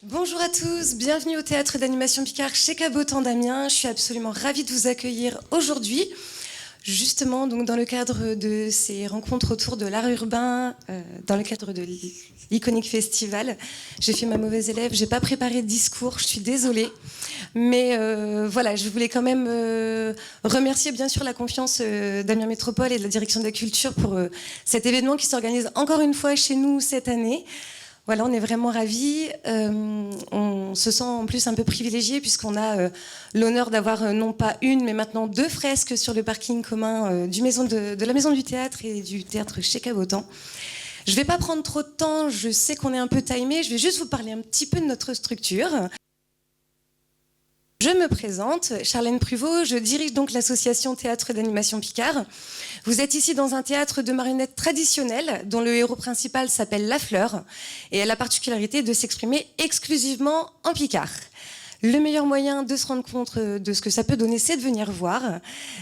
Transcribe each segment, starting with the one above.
Bonjour à tous, bienvenue au Théâtre d'Animation Picard chez Cabotan d'Amiens. Je suis absolument ravie de vous accueillir aujourd'hui. Justement, donc, dans le cadre de ces rencontres autour de l'art urbain, dans le cadre de l'Iconic Festival, j'ai fait ma mauvaise élève, j'ai pas préparé de discours, je suis désolée. Mais voilà, je voulais quand même remercier bien sûr la confiance d'Amiens Métropole et de la Direction de la Culture pour cet événement qui s'organise encore une fois chez nous cette année. Voilà, on est vraiment ravis. On se sent en plus un peu privilégié puisqu'on a l'honneur d'avoir non pas une, mais maintenant 2 fresques sur le parking commun de la Maison du Théâtre et du Théâtre chez Cabotan. Je ne vais pas prendre trop de temps, je sais qu'on est un peu timé, je vais juste vous parler un petit peu de notre structure. Je me présente, Charlène Pruvot, je dirige donc l'association Théâtre d'Animation Picard. Vous êtes ici dans un théâtre de marionnettes traditionnel dont le héros principal s'appelle La Fleur et a la particularité de s'exprimer exclusivement en picard. Le meilleur moyen de se rendre compte de ce que ça peut donner, c'est de venir voir.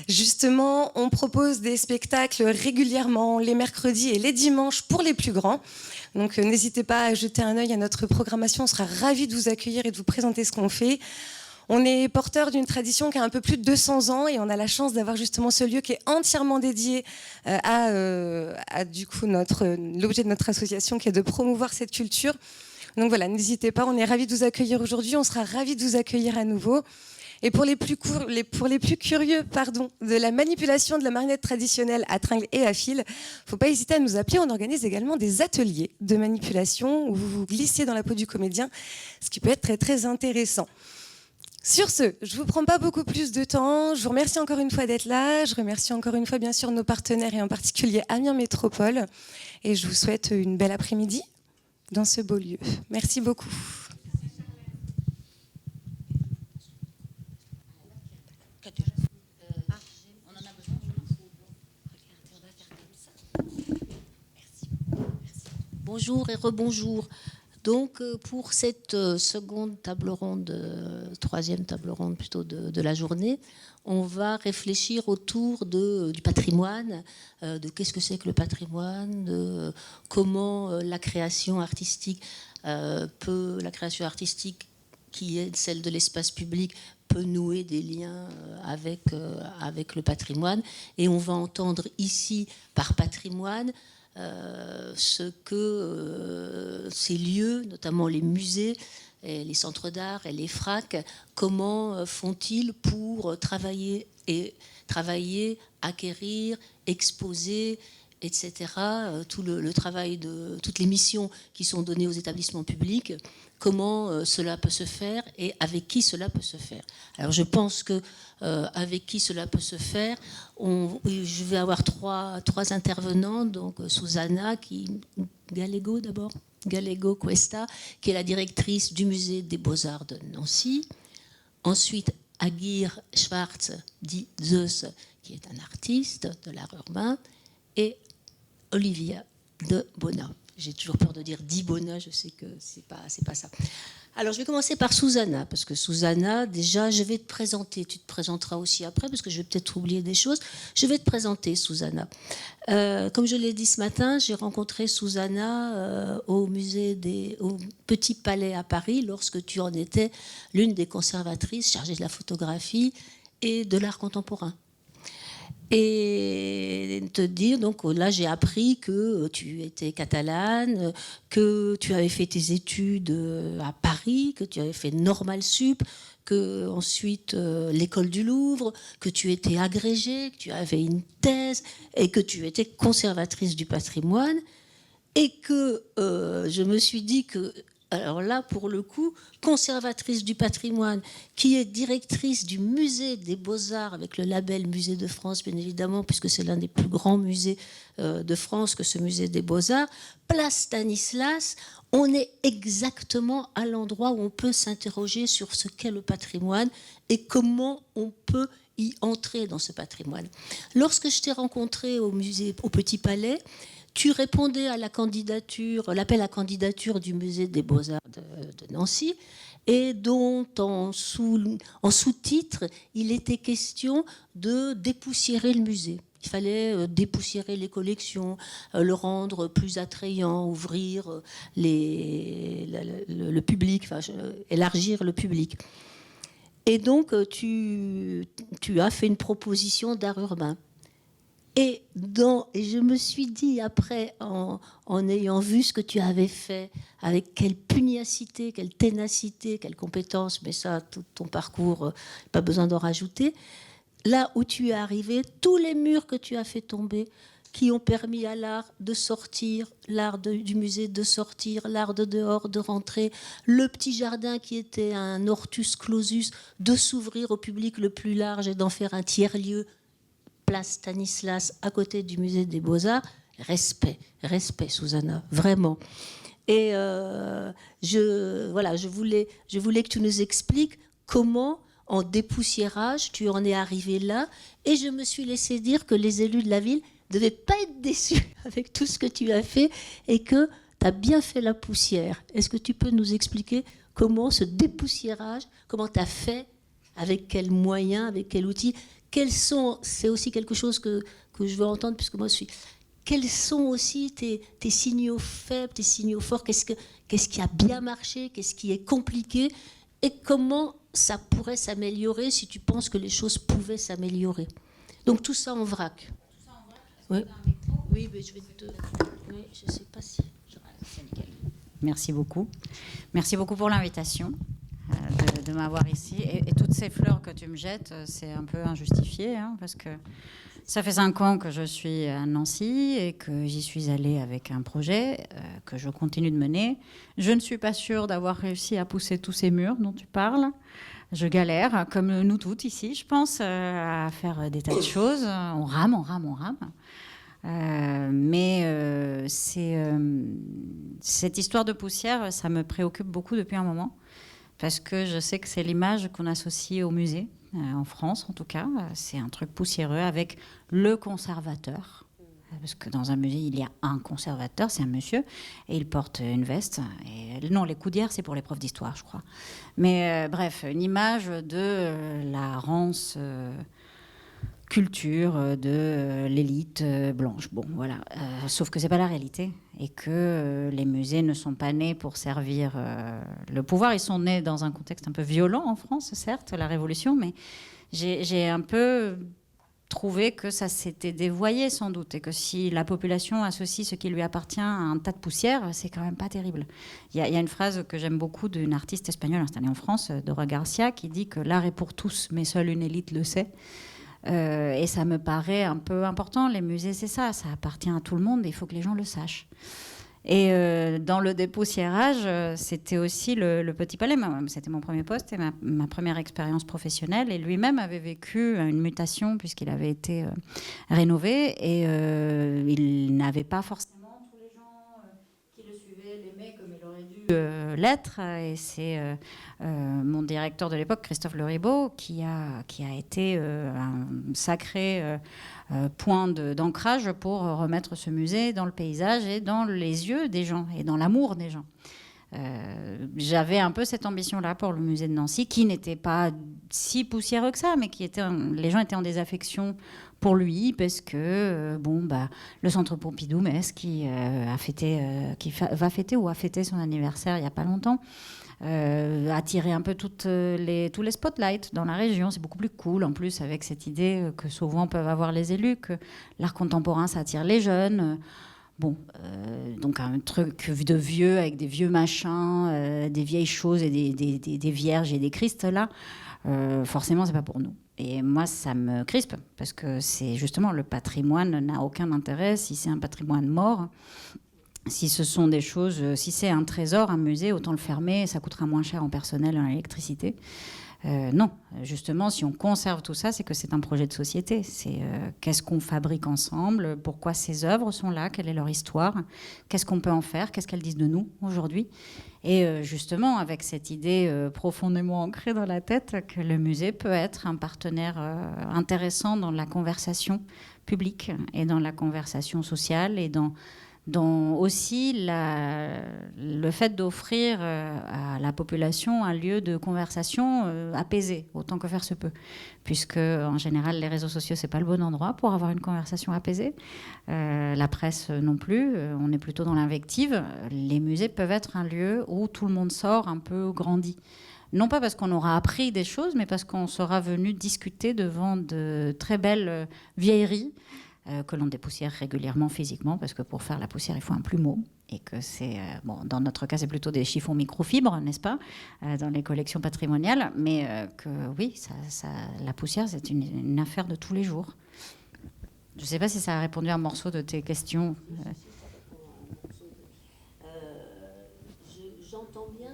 Justement, on propose des spectacles régulièrement les mercredis et les dimanches pour les plus grands. Donc n'hésitez pas à jeter un œil à notre programmation, on sera ravis de vous accueillir et de vous présenter ce qu'on fait. On est porteur d'une tradition qui a un peu plus de 200 ans et on a la chance d'avoir justement ce lieu qui est entièrement dédié à du coup l'objet de notre association qui est de promouvoir cette culture. Donc voilà, n'hésitez pas, on est ravis de vous accueillir aujourd'hui, on sera ravis de vous accueillir à nouveau. Et pour les plus curieux de la manipulation de la marionnette traditionnelle à tringles et à fil, faut pas hésiter à nous appeler. On organise également des ateliers de manipulation où vous vous glissez dans la peau du comédien, ce qui peut être très très intéressant. Sur ce, je ne vous prends pas beaucoup plus de temps. Je vous remercie encore une fois d'être là. Je remercie encore une fois, bien sûr, nos partenaires et en particulier Amiens Métropole. Et je vous souhaite une belle après-midi dans ce beau lieu. Merci beaucoup. Bonjour et rebonjour. Donc, pour cette seconde table ronde, troisième table ronde plutôt de la journée, on va réfléchir autour du patrimoine, de qu'est-ce que c'est que le patrimoine, de comment la création artistique qui est celle de l'espace public, peut nouer des liens avec le patrimoine. Et on va entendre ici, par patrimoine, ce que ces lieux, notamment les musées, et les centres d'art et les FRAC, comment font-ils pour travailler, acquérir, exposer, etc. Tout le travail toutes les missions qui sont données aux établissements publics, comment cela peut se faire et avec qui cela peut se faire. Alors je pense que avec qui cela peut se faire, je vais avoir trois intervenants, donc Susanna Gallego Cuesta, qui est la directrice du musée des Beaux-Arts de Nancy. Ensuite, Aguirre Schwartz, dit Zeus, qui est un artiste de l'art urbain, et Olivia de Bona. J'ai toujours peur de dire Di Bona, je sais que c'est pas ça. Alors, je vais commencer par Susanna, parce que Susanna, déjà, je vais te présenter. Tu te présenteras aussi après, parce que je vais peut-être oublier des choses. Je vais te présenter, Susanna. Comme je l'ai dit ce matin, j'ai rencontré Susanna au Petit Palais à Paris, lorsque tu en étais l'une des conservatrices chargée de la photographie et de l'art contemporain. Et te dire, donc là j'ai appris que tu étais catalane, que tu avais fait tes études à Paris, que tu avais fait Normal Sup, que ensuite l'école du Louvre, que tu étais agrégée, que tu avais une thèse et que tu étais conservatrice du patrimoine, et que je me suis dit que, alors là, pour le coup, conservatrice du patrimoine, qui est directrice du musée des Beaux-Arts avec le label Musée de France, bien évidemment, puisque c'est l'un des plus grands musées de France que ce musée des Beaux-Arts, place Stanislas, on est exactement à l'endroit où on peut s'interroger sur ce qu'est le patrimoine et comment on peut y entrer dans ce patrimoine. Lorsque je t'ai rencontré au Petit Palais, tu répondais à l'appel à candidature du musée des Beaux-Arts de Nancy, et dont en sous-titre, il était question de dépoussiérer le musée. Il fallait dépoussiérer les collections, le rendre plus attrayant, ouvrir le public, enfin, élargir le public. Et donc, tu as fait une proposition d'art urbain. Et je me suis dit après, en ayant vu ce que tu avais fait, avec quelle pugnacité, quelle ténacité, quelle compétence, mais ça, tout ton parcours, pas besoin d'en rajouter, là où tu es arrivé, tous les murs que tu as fait tomber, qui ont permis à l'art de sortir, l'art du musée de sortir, l'art de dehors de rentrer, le petit jardin qui était un hortus clausus de s'ouvrir au public le plus large et d'en faire un tiers-lieu, place Stanislas, à côté du musée des Beaux-Arts. Respect, Susanna, vraiment. Et je voulais que tu nous expliques comment, en dépoussiérage, tu en es arrivé là. Et je me suis laissé dire que les élus de la ville ne devaient pas être déçus avec tout ce que tu as fait et que tu as bien fait la poussière. Est-ce que tu peux nous expliquer comment ce dépoussiérage, comment tu as fait, avec quels moyens, avec quels outils, c'est aussi quelque chose que je veux entendre, puisque moi je suis... Quels sont aussi tes signaux faibles, tes signaux forts? Qu'est-ce qui a bien marché? Qu'est-ce qui est compliqué? Et comment ça pourrait s'améliorer si tu penses que les choses pouvaient s'améliorer? Donc tout ça en vrac. Oui, oui, mais je vais te... Oui, je ne sais pas si... C'est nickel. Merci beaucoup. Merci beaucoup pour l'invitation, de m'avoir ici. Et toutes ces fleurs que tu me jettes, c'est un peu injustifié, hein, parce que ça fait 5 ans que je suis à Nancy et que j'y suis allée avec un projet que je continue de mener. Je ne suis pas sûre d'avoir réussi à pousser tous ces murs dont tu parles. Je galère, comme nous toutes ici, je pense, à faire des tas de choses. On rame. Cette histoire de poussière, ça me préoccupe beaucoup depuis un moment, parce que je sais que c'est l'image qu'on associe au musée, en France en tout cas. C'est un truc poussiéreux avec le conservateur. Parce que dans un musée, il y a un conservateur, c'est un monsieur, et il porte une veste. Et, non, les coudières, c'est pour les profs d'histoire, je crois. Mais bref, une image de la rance culture de l'élite blanche. Bon, voilà. Sauf que c'est pas la réalité, et que les musées ne sont pas nés pour servir le pouvoir. Ils sont nés dans un contexte un peu violent en France, certes, la Révolution, mais j'ai un peu trouvé que ça s'était dévoyé sans doute, et que si la population associe ce qui lui appartient à un tas de poussière, c'est quand même pas terrible. Il y a une phrase que j'aime beaucoup d'une artiste espagnole installée en France, Dora Garcia, qui dit que l'art est pour tous, mais seule une élite le sait. Et ça me paraît un peu important. Les musées, c'est ça appartient à tout le monde et il faut que les gens le sachent. Et dans le dépoussiérage, c'était aussi le Petit Palais. C'était mon premier poste et ma première expérience professionnelle. Et lui-même avait vécu une mutation puisqu'il avait été rénové. Et il n'avait pas forcément tous les gens qui le suivaient, l'aimaient comme il aurait dû l'être. Et c'est mon directeur de l'époque, Christophe Leribaud, qui a été un sacré... point d'ancrage pour remettre ce musée dans le paysage et dans les yeux des gens et dans l'amour des gens. J'avais un peu cette ambition-là pour le musée de Nancy, qui n'était pas si poussiéreux que ça, mais les gens étaient en désaffection pour lui, parce que le Centre Pompidou-Metz, qui va fêter ou a fêté son anniversaire il n'y a pas longtemps, attirer un peu tous les spotlights dans la région. C'est beaucoup plus cool, en plus, avec cette idée que souvent peuvent avoir les élus, que l'art contemporain, ça attire les jeunes. Donc un truc de vieux, avec des vieux machins, des vieilles choses et des vierges et des Christ, là, forcément, c'est pas pour nous. Et moi, ça me crispe, parce que c'est justement, le patrimoine n'a aucun intérêt si c'est un patrimoine mort. Si ce sont des choses, si c'est un trésor, un musée, autant le fermer, ça coûtera moins cher en personnel et en électricité. Non, justement, si on conserve tout ça, c'est que c'est un projet de société. C'est qu'est-ce qu'on fabrique ensemble, pourquoi ces œuvres sont là, quelle est leur histoire, qu'est-ce qu'on peut en faire, qu'est-ce qu'elles disent de nous aujourd'hui. Et justement, avec cette idée profondément ancrée dans la tête, que le musée peut être un partenaire intéressant dans la conversation publique et dans la conversation sociale et dans dont aussi le fait d'offrir à la population un lieu de conversation apaisé, autant que faire se peut. Puisque, en général, les réseaux sociaux, c'est pas le bon endroit pour avoir une conversation apaisée. La presse non plus, on est plutôt dans l'invective. Les musées peuvent être un lieu où tout le monde sort un peu grandi. Non pas parce qu'on aura appris des choses, mais parce qu'on sera venu discuter devant de très belles vieilleries que l'on dépoussière régulièrement physiquement, parce que pour faire la poussière, il faut un plumeau. Et que c'est, bon, dans notre cas, c'est plutôt des chiffons microfibres, n'est-ce pas, dans les collections patrimoniales. Mais que oui, la poussière, c'est une affaire de tous les jours. Je ne sais pas si ça a répondu à un morceau de tes questions. J'entends bien,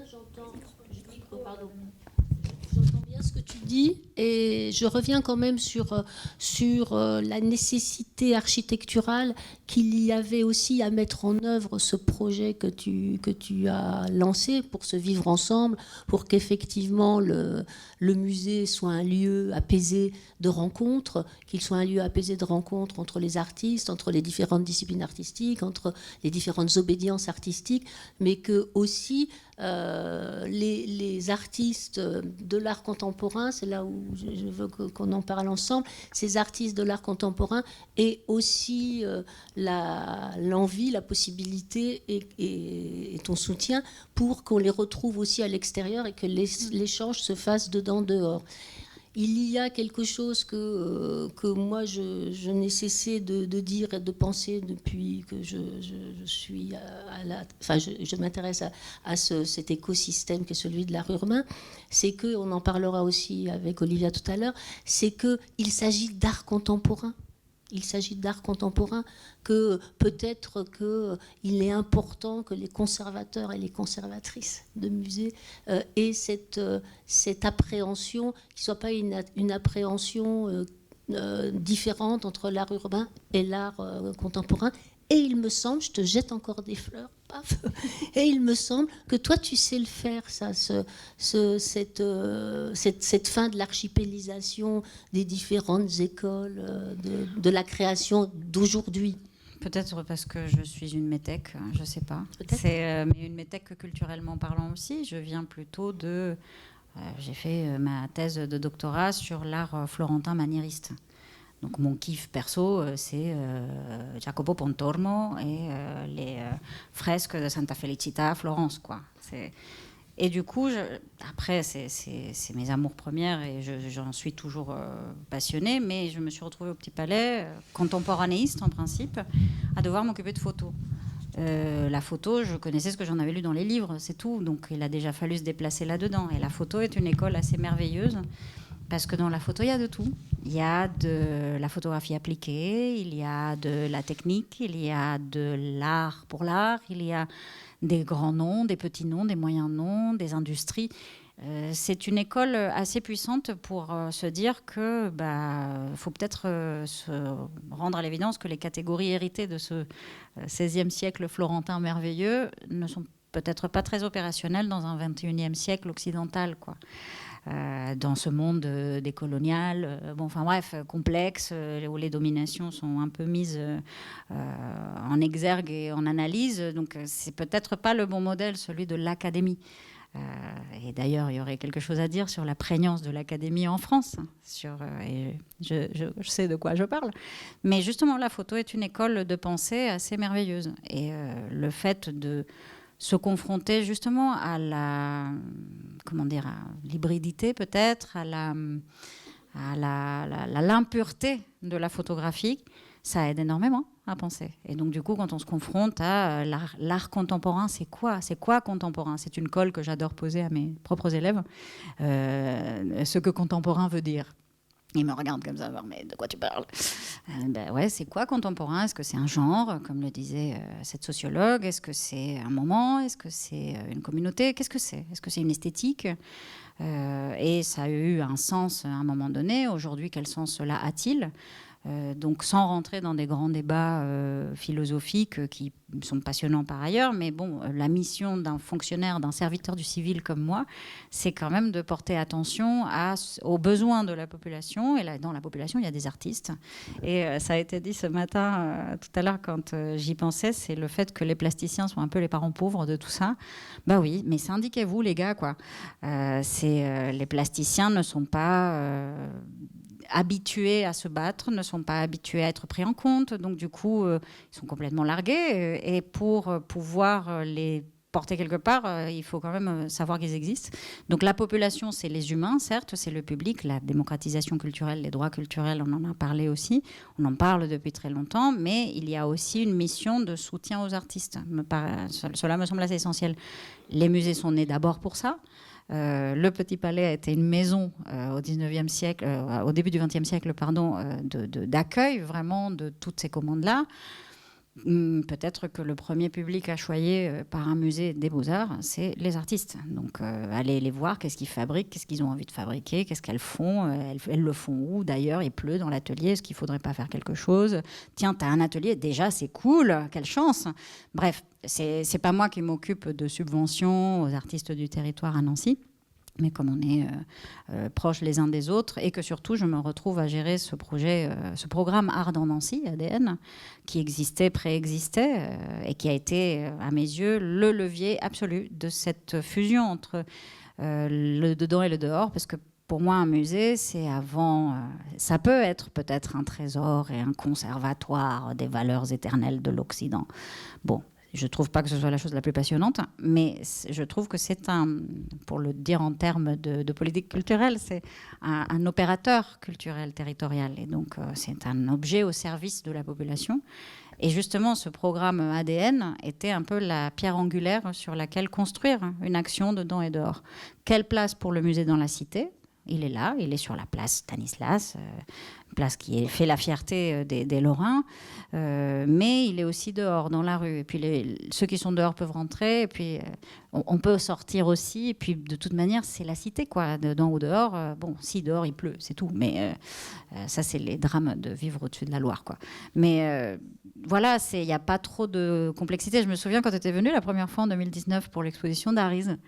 pardon. J'entends bien ce que tu dis et je reviens quand même sur la nécessité architecturale qu'il y avait aussi à mettre en œuvre ce projet que tu as lancé pour se vivre ensemble, pour qu'effectivement le musée soit un lieu apaisé de rencontre, qu'il soit un lieu apaisé de rencontre entre les artistes, entre les différentes disciplines artistiques, entre les différentes obédiences artistiques, mais que aussi les artistes de l'art contemporain, c'est là où je veux qu'on en parle ensemble, ces artistes de l'art contemporain aient aussi l'envie, la possibilité et ton soutien pour qu'on les retrouve aussi à l'extérieur et que l'échange se fasse dedans, dehors. Il y a quelque chose que moi je n'ai cessé de dire et de penser depuis que je suis je m'intéresse à cet écosystème qui est celui de l'art urbain, c'est que, on en parlera aussi avec Olivia tout à l'heure, c'est qu'il s'agit d'art contemporain. Il s'agit d'art contemporain, que peut-être qu'il est important que les conservateurs et les conservatrices de musées aient cette appréhension, qu'il ne soit pas une appréhension différente entre l'art urbain et l'art contemporain. Et il me semble, je te jette encore des fleurs, paf, et il me semble que toi tu sais le faire, ça, cette fin de l'archipélisation des différentes écoles de la création d'aujourd'hui. Peut-être parce que je suis une métèque, je ne sais pas. Mais une métèque culturellement parlant aussi. Je viens plutôt de... j'ai fait ma thèse de doctorat sur l'art florentin maniériste. Donc mon kiff perso, c'est Jacopo Pontormo et les fresques de Santa Felicita à Florence, quoi. Et du coup, après, c'est mes amours premières et j'en suis toujours passionnée, mais je me suis retrouvée au Petit Palais, contemporanéiste en principe, à devoir m'occuper de photos. La photo, je connaissais ce que j'en avais lu dans les livres, c'est tout. Donc il a déjà fallu se déplacer là-dedans. Et la photo est une école assez merveilleuse. Parce que dans la photo, il y a de tout. Il y a de la photographie appliquée, il y a de la technique, il y a de l'art pour l'art, il y a des grands noms, des petits noms, des moyens noms, des industries. C'est une école assez puissante pour se dire que faut peut-être se rendre à l'évidence que les catégories héritées de ce XVIe siècle florentin merveilleux ne sont peut-être pas très opérationnelles dans un XXIe siècle occidental, quoi. Dans ce monde décolonial, complexe, où les dominations sont un peu mises en exergue et en analyse. Donc, c'est peut-être pas le bon modèle, celui de l'académie. Et d'ailleurs, il y aurait quelque chose à dire sur la prégnance de l'académie en France. Et je sais de quoi je parle. Mais justement, la photo est une école de pensée assez merveilleuse. Et le fait de se confronter justement à à l'hybridité peut-être, à l'impureté de la photographie, ça aide énormément à penser. Et donc du coup, quand on se confronte à l'art contemporain, c'est quoi contemporain? C'est une colle que j'adore poser à mes propres élèves. Ce que contemporain veut dire. Ils me regardent comme ça, mais de quoi tu parles? C'est quoi contemporain? Est-ce que c'est un genre, comme le disait cette sociologue? Est-ce que c'est un moment? Est-ce que c'est une communauté? Qu'est-ce que c'est? Est-ce que c'est une esthétique? Et ça a eu un sens à un moment donné. Aujourd'hui, quel sens cela a-t-il? Donc sans rentrer dans des grands débats philosophiques qui sont passionnants par ailleurs, mais bon, la mission d'un fonctionnaire, d'un serviteur du civil comme moi, c'est quand même de porter attention aux besoins de la population. Et là, dans la population, il y a des artistes. Et ça a été dit ce matin, tout à l'heure, quand j'y pensais, c'est le fait que les plasticiens sont un peu les parents pauvres de tout ça. Bah oui, mais syndiquez-vous, les gars, quoi. Les plasticiens ne sont pas habitués à se battre, ne sont pas habitués à être pris en compte. Donc, du coup, ils sont complètement largués. Et pour pouvoir les porter quelque part, il faut quand même savoir qu'ils existent. Donc, la population, c'est les humains, certes, c'est le public, la démocratisation culturelle, les droits culturels, on en a parlé aussi. On en parle depuis très longtemps, mais il y a aussi une mission de soutien aux artistes. Cela me semble assez essentiel. Les musées sont nés d'abord pour ça. Le Petit Palais a été une maison au XIXe siècle, au début du XXe siècle, d'accueil vraiment de toutes ces commandes-là. Peut-être que le premier public à choyer par un musée des Beaux-Arts, c'est les artistes. Donc, allez les voir, qu'est-ce qu'ils fabriquent, qu'est-ce qu'ils ont envie de fabriquer, qu'est-ce qu'elles font, elles le font où d'ailleurs, il pleut dans l'atelier, est-ce qu'il ne faudrait pas faire quelque chose? Tiens, tu as un atelier, déjà c'est cool, quelle chance. Bref, c'est pas moi qui m'occupe de subventions aux artistes du territoire à Nancy. Mais comme on est proches les uns des autres et que surtout je me retrouve à gérer ce programme Art dans Nancy, ADN, qui préexistait et qui a été, à mes yeux, le levier absolu de cette fusion entre le dedans et le dehors, parce que pour moi, un musée, c'est ça peut être peut-être un trésor et un conservatoire des valeurs éternelles de l'Occident. Bon. Je ne trouve pas que ce soit la chose la plus passionnante, mais je trouve que c'est pour le dire en termes de politique culturelle, c'est un opérateur culturel territorial. Et donc, c'est un objet au service de la population. Et justement, ce programme ADN était un peu la pierre angulaire sur laquelle construire une action dedans et dehors. Quelle place pour le musée dans la cité ? Il est là, il est sur la place Stanislas, place qui fait la fierté des Lorrains, mais il est aussi dehors, dans la rue. Et puis ceux qui sont dehors peuvent rentrer, et puis on peut sortir aussi. Et puis de toute manière, c'est la cité, quoi, dedans ou dehors. Bon, si dehors il pleut, c'est tout. Mais ça, c'est les drames de vivre au-dessus de la Loire, quoi. Mais voilà, il n'y a pas trop de complexité. Je me souviens quand tu étais venue la première fois en 2019 pour l'exposition d'Ariz.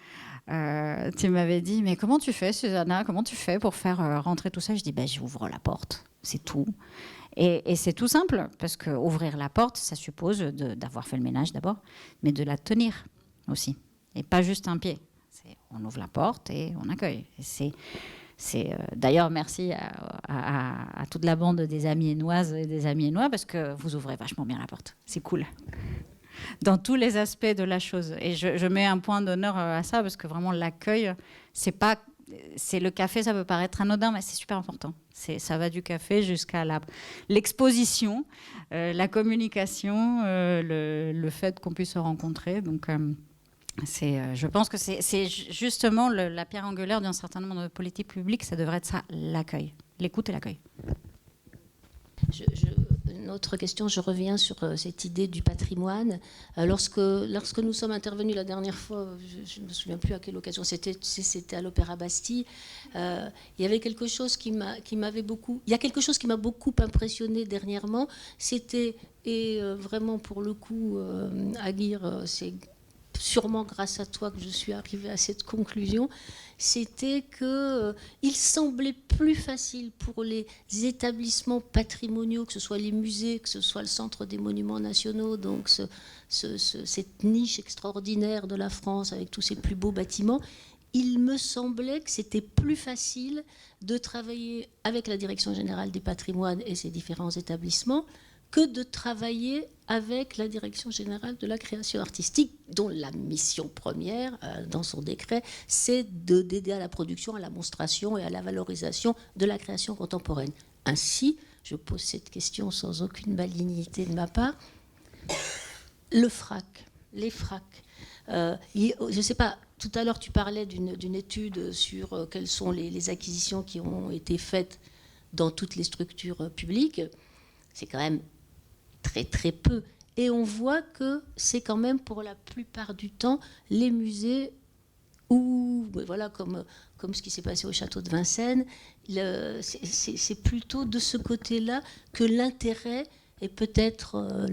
Tu m'avais dit, mais comment tu fais, Susanna, comment tu fais pour faire rentrer tout ça? Je dis, j'ouvre la porte, c'est tout. Et c'est tout simple, parce qu'ouvrir la porte, ça suppose d'avoir fait le ménage d'abord, mais de la tenir aussi, et pas juste un pied. On ouvre la porte et on accueille. D'ailleurs, merci à toute la bande des amies hainoises et des amis hainois, parce que vous ouvrez vachement bien la porte, c'est cool. Dans tous les aspects de la chose. Et je mets un point d'honneur à ça, parce que vraiment l'accueil, c'est le café, ça peut paraître anodin, mais c'est super important. Ça va du café jusqu'à l'exposition, la communication, le fait qu'on puisse se rencontrer. Donc, je pense que c'est justement la pierre angulaire d'un certain nombre de politiques publiques, ça devrait être ça, l'accueil, l'écoute et l'accueil. Une autre question, je reviens sur cette idée du patrimoine. Lorsque nous sommes intervenus la dernière fois, je ne me souviens plus à quelle occasion, c'était à l'Opéra Bastille, il y avait quelque chose qui m'a beaucoup impressionné dernièrement. C'était, et vraiment pour le coup, Aguirre, c'est sûrement grâce à toi que je suis arrivée à cette conclusion, c'était qu'il semblait plus facile pour les établissements patrimoniaux, que ce soit les musées, que ce soit le Centre des Monuments Nationaux, donc cette niche extraordinaire de la France avec tous ces plus beaux bâtiments, il me semblait que c'était plus facile de travailler avec la Direction générale des patrimoines et ses différents établissements que de travailler avec la Direction générale de la création artistique, dont la mission première, dans son décret, c'est d'aider à la production, à la monstration et à la valorisation de la création contemporaine. Ainsi, je pose cette question sans aucune malignité de ma part, les FRAC. Je ne sais pas, tout à l'heure tu parlais d'une étude sur quelles sont les acquisitions qui ont été faites dans toutes les structures publiques. C'est quand même très très peu. Et on voit que c'est quand même pour la plupart du temps les musées où, voilà, comme ce qui s'est passé au château de Vincennes, c'est plutôt de ce côté-là que l'intérêt et peut-être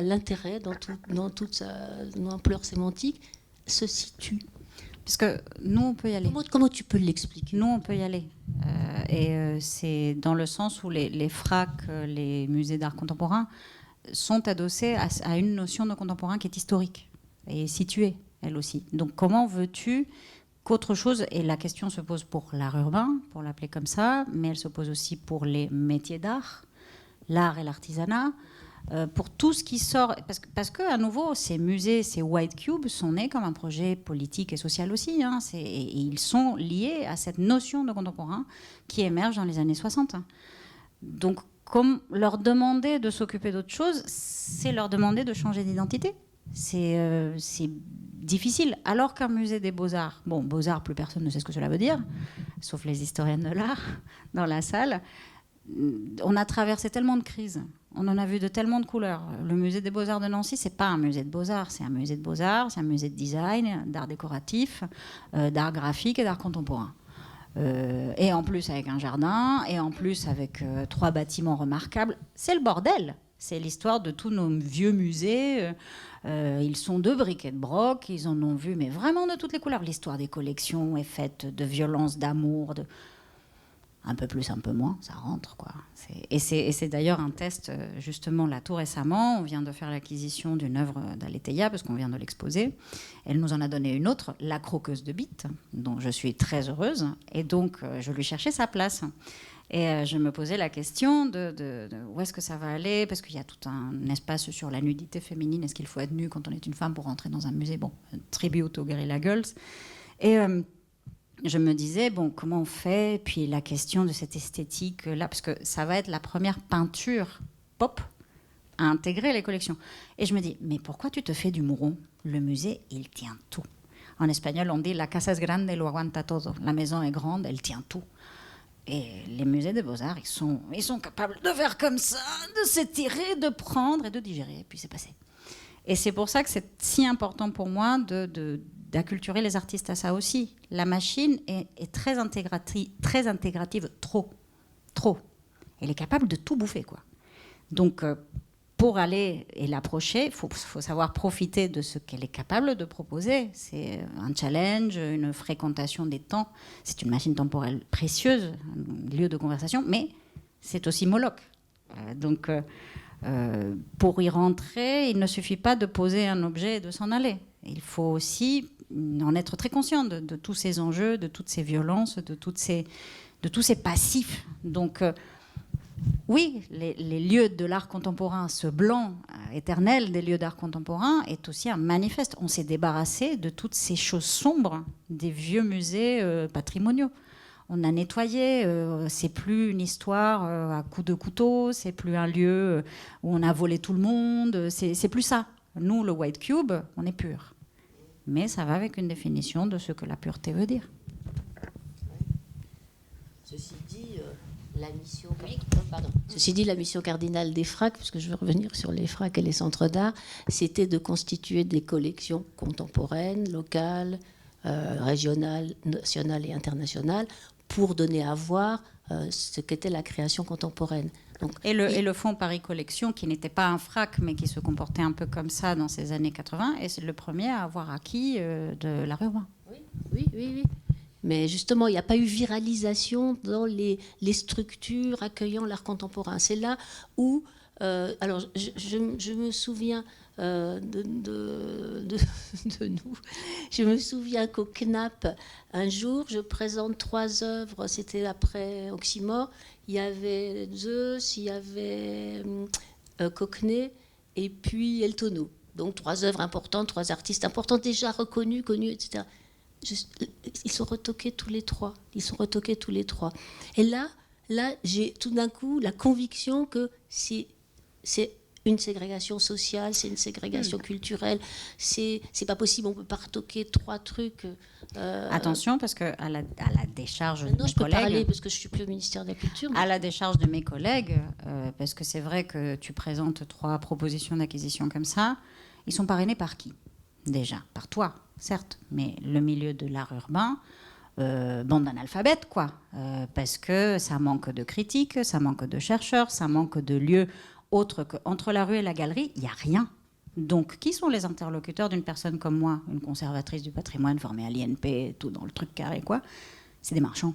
l'intérêt dans toute sa ampleur sémantique se situe. Parce que nous, on peut y aller. Comment tu peux l'expliquer ? Nous, on peut y aller. C'est dans le sens où les FRAC, les musées d'art contemporain, sont adossés à une notion de contemporain qui est historique et située, elle aussi. Donc comment veux-tu qu'autre chose, et la question se pose pour l'art urbain, pour l'appeler comme ça, mais elle se pose aussi pour les métiers d'art, l'art et l'artisanat, pour tout ce qui sort, parce que à nouveau, ces musées, ces White Cubes sont nés comme un projet politique et social aussi, hein, et ils sont liés à cette notion de contemporain qui émerge dans les années 60. Donc, comme leur demander de s'occuper d'autre chose, c'est leur demander de changer d'identité. C'est difficile, alors qu'un musée des Beaux-Arts, bon, Beaux-Arts, plus personne ne sait ce que cela veut dire, sauf les historiennes de l'art dans la salle. On a traversé tellement de crises, on en a vu de tellement de couleurs. Le musée des Beaux-Arts de Nancy, c'est pas un musée de Beaux-Arts, c'est un musée de Beaux-Arts, c'est un musée de design, d'art décoratif, d'art graphique et d'art contemporain. Et en plus avec un jardin, et en plus avec 3 bâtiments remarquables. C'est le bordel. C'est l'histoire de tous nos vieux musées. Ils sont de briques et de broc, ils en ont vu, mais vraiment de toutes les couleurs. L'histoire des collections est faite de violence, d'amour, un peu plus, un peu moins, ça rentre, quoi. Et c'est d'ailleurs un test, justement, là, tout récemment. On vient de faire l'acquisition d'une œuvre d'Aletheia, parce qu'on vient de l'exposer. Elle nous en a donné une autre, La Croqueuse de Bites, dont je suis très heureuse. Et donc, je lui cherchais sa place. Et je me posais la question de où est-ce que ça va aller, parce qu'il y a tout un espace sur la nudité féminine. Est-ce qu'il faut être nue quand on est une femme pour rentrer dans un musée ? Bon, tribute aux Guerrilla Girls. Et je me disais, bon, comment on fait ? Puis la question de cette esthétique-là, parce que ça va être la première peinture pop à intégrer les collections. Et je me dis, mais pourquoi tu te fais du mouron ? Le musée, il tient tout. En espagnol, on dit, la casa es grande, lo aguanta todo. La maison est grande, elle tient tout. Et les musées des Beaux-Arts, ils sont capables de faire comme ça, de s'étirer, de prendre et de digérer. Et puis c'est passé. Et c'est pour ça que c'est si important pour moi d'acculturer les artistes à ça aussi. La machine est très intégrative, trop. Elle est capable de tout bouffer, quoi. Donc, pour aller et l'approcher, il faut savoir profiter de ce qu'elle est capable de proposer. C'est un challenge, une fréquentation des temps. C'est une machine temporelle précieuse, un lieu de conversation, mais c'est aussi Moloch. Donc, pour y rentrer, il ne suffit pas de poser un objet et de s'en aller. Il faut aussi en être très conscient de tous ces enjeux, de toutes ces violences, de tous ces passifs. Donc, oui, les lieux de l'art contemporain, ce blanc éternel des lieux d'art contemporain est aussi un manifeste. On s'est débarrassé de toutes ces choses sombres des vieux musées patrimoniaux. On a nettoyé, c'est plus une histoire à coups de couteau, c'est plus un lieu où on a volé tout le monde, c'est plus ça. Nous, le White Cube, on est pur. Mais ça va avec une définition de ce que la pureté veut dire. Ceci dit, la mission cardinale des FRAC, parce que je veux revenir sur les FRAC et les centres d'art, c'était de constituer des collections contemporaines, locales, régionales, nationales et internationales, pour donner à voir ce qu'était la création contemporaine. Donc, et le fonds Paris Collection, qui n'était pas un FRAC, mais qui se comportait un peu comme ça dans ces années 80, est le premier à avoir acquis de l'art urbain. Oui. Mais justement, il n'y a pas eu viralisation dans les structures accueillant l'art contemporain. C'est là où... alors, je me souviens de nous. Je me souviens qu'au CNAP, un jour, je présente 3 œuvres. C'était après Oxymore. Il y avait Zeus, il y avait Cockney et puis Eltono. Donc 3 œuvres importantes, 3 artistes importants, déjà reconnus, connus, etc. Ils sont retoqués tous les 3. Et là, j'ai tout d'un coup la conviction que c'est une ségrégation sociale, c'est une ségrégation culturelle. C'est pas possible, on peut pas retoquer 3 trucs. Attention, parce que à la décharge de mes collègues... je peux parler parce que je suis plus au ministère de la Culture. Mais... À la décharge de mes collègues, parce que c'est vrai que tu présentes 3 propositions d'acquisition comme ça, ils sont parrainés par qui ? Déjà, par toi, certes, mais le milieu de l'art urbain, bande d'analphabètes, quoi. Parce que ça manque de critiques, ça manque de chercheurs, ça manque de lieux autres qu'entre la rue et la galerie, il n'y a rien. Donc, qui sont les interlocuteurs d'une personne comme moi, une conservatrice du patrimoine formée à l'INP, tout dans le truc carré, quoi? C'est des marchands.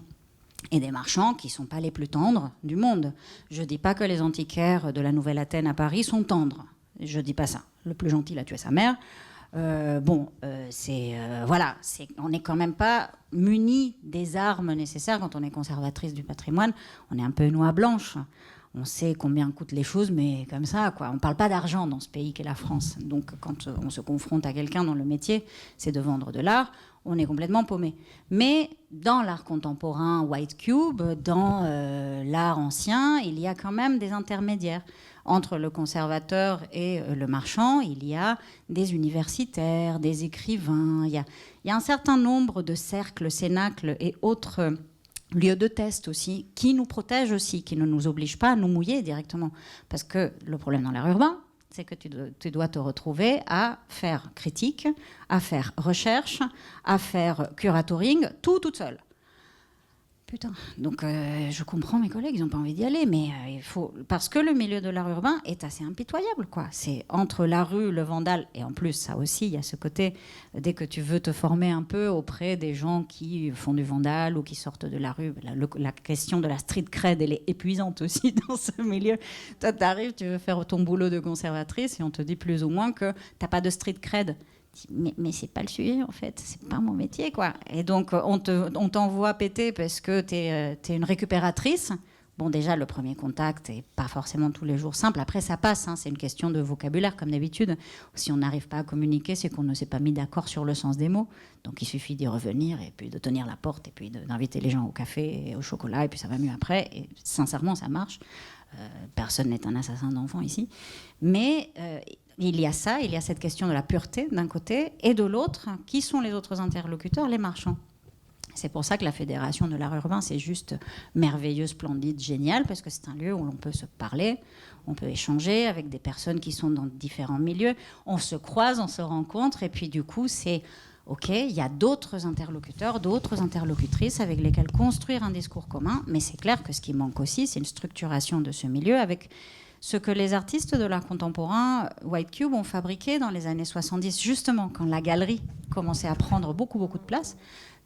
Et des marchands qui ne sont pas les plus tendres du monde. Je ne dis pas que les antiquaires de la Nouvelle Athènes à Paris sont tendres. Je ne dis pas ça. Le plus gentil a tué sa mère. Voilà, on n'est quand même pas muni des armes nécessaires quand on est conservatrice du patrimoine. On est un peu noix blanche. On sait combien coûtent les choses, mais comme ça, quoi. On ne parle pas d'argent dans ce pays qu'est la France. Donc, quand on se confronte à quelqu'un dont le métier, c'est de vendre de l'art, on est complètement paumé. Mais dans l'art contemporain White Cube, dans l'art ancien, il y a quand même des intermédiaires. Entre le conservateur et le marchand, il y a des universitaires, des écrivains. Il y a un certain nombre de cercles, cénacles et autres lieux de test aussi, qui nous protègent aussi, qui ne nous obligent pas à nous mouiller directement. Parce que le problème dans l'art urbain, c'est que tu dois te retrouver à faire critique, à faire recherche, à faire curatoring, tout toute seule. Putain, donc je comprends mes collègues, ils n'ont pas envie d'y aller, mais il faut... Parce que le milieu de l'art urbain est assez impitoyable, quoi. C'est entre la rue, le vandale, et en plus, ça aussi, il y a ce côté, dès que tu veux te former un peu auprès des gens qui font du vandale ou qui sortent de la rue, la question de la street cred, elle est épuisante aussi dans ce milieu. Toi, tu arrives, tu veux faire ton boulot de conservatrice, et on te dit plus ou moins que tu n'as pas de street cred. Mais c'est pas le sujet en fait, c'est pas mon métier quoi. Et donc on t'envoie péter parce que t'es une récupératrice. Bon déjà le premier contact est pas forcément tous les jours simple. Après ça passe, hein, c'est une question de vocabulaire comme d'habitude. Si on n'arrive pas à communiquer, c'est qu'on ne s'est pas mis d'accord sur le sens des mots. Donc il suffit d'y revenir et puis de tenir la porte et puis d'inviter les gens au café et au chocolat et puis ça va mieux après. Et sincèrement ça marche. Personne n'est un assassin d'enfants ici. Mais il y a ça, il y a cette question de la pureté d'un côté, et de l'autre, qui sont les autres interlocuteurs? Les marchands. C'est pour ça que la Fédération de l'art urbain, c'est juste merveilleux, splendide, génial, parce que c'est un lieu où l'on peut se parler, on peut échanger avec des personnes qui sont dans différents milieux, on se croise, on se rencontre, et puis du coup, c'est... OK, il y a d'autres interlocuteurs, d'autres interlocutrices avec lesquelles construire un discours commun, mais c'est clair que ce qui manque aussi, c'est une structuration de ce milieu avec ce que les artistes de l'art contemporain White Cube ont fabriqué dans les années 70, justement, quand la galerie commençait à prendre beaucoup de place.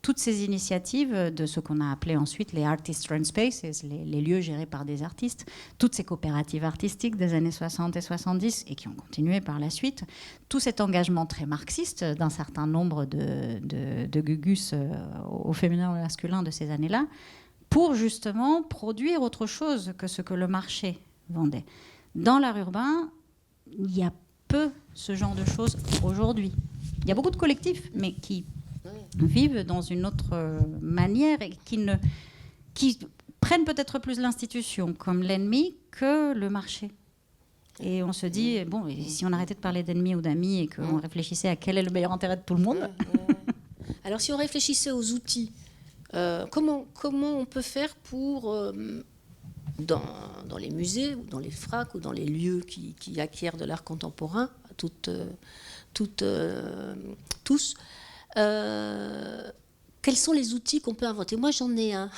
Toutes ces initiatives de ce qu'on a appelé ensuite les Artist Run Spaces, les lieux gérés par des artistes, toutes ces coopératives artistiques des années 60 et 70 et qui ont continué par la suite, tout cet engagement très marxiste d'un certain nombre de gugus au féminin ou au masculin de ces années-là, pour justement produire autre chose que ce que le marché vendait. Dans l'art urbain, il y a peu ce genre de choses aujourd'hui. Il y a beaucoup de collectifs, mais qui vivent dans une autre manière et qui prennent peut-être plus l'institution comme l'ennemi que le marché. Et on se dit, bon, et si on arrêtait de parler d'ennemis ou d'amis et qu'on réfléchissait à quel est le meilleur intérêt de tout le monde. Alors si on réfléchissait aux outils, comment on peut faire pour, dans les musées, ou dans les FRAC, ou dans les lieux qui acquièrent de l'art contemporain, tous, quels sont les outils qu'on peut inventer? Moi, j'en ai un.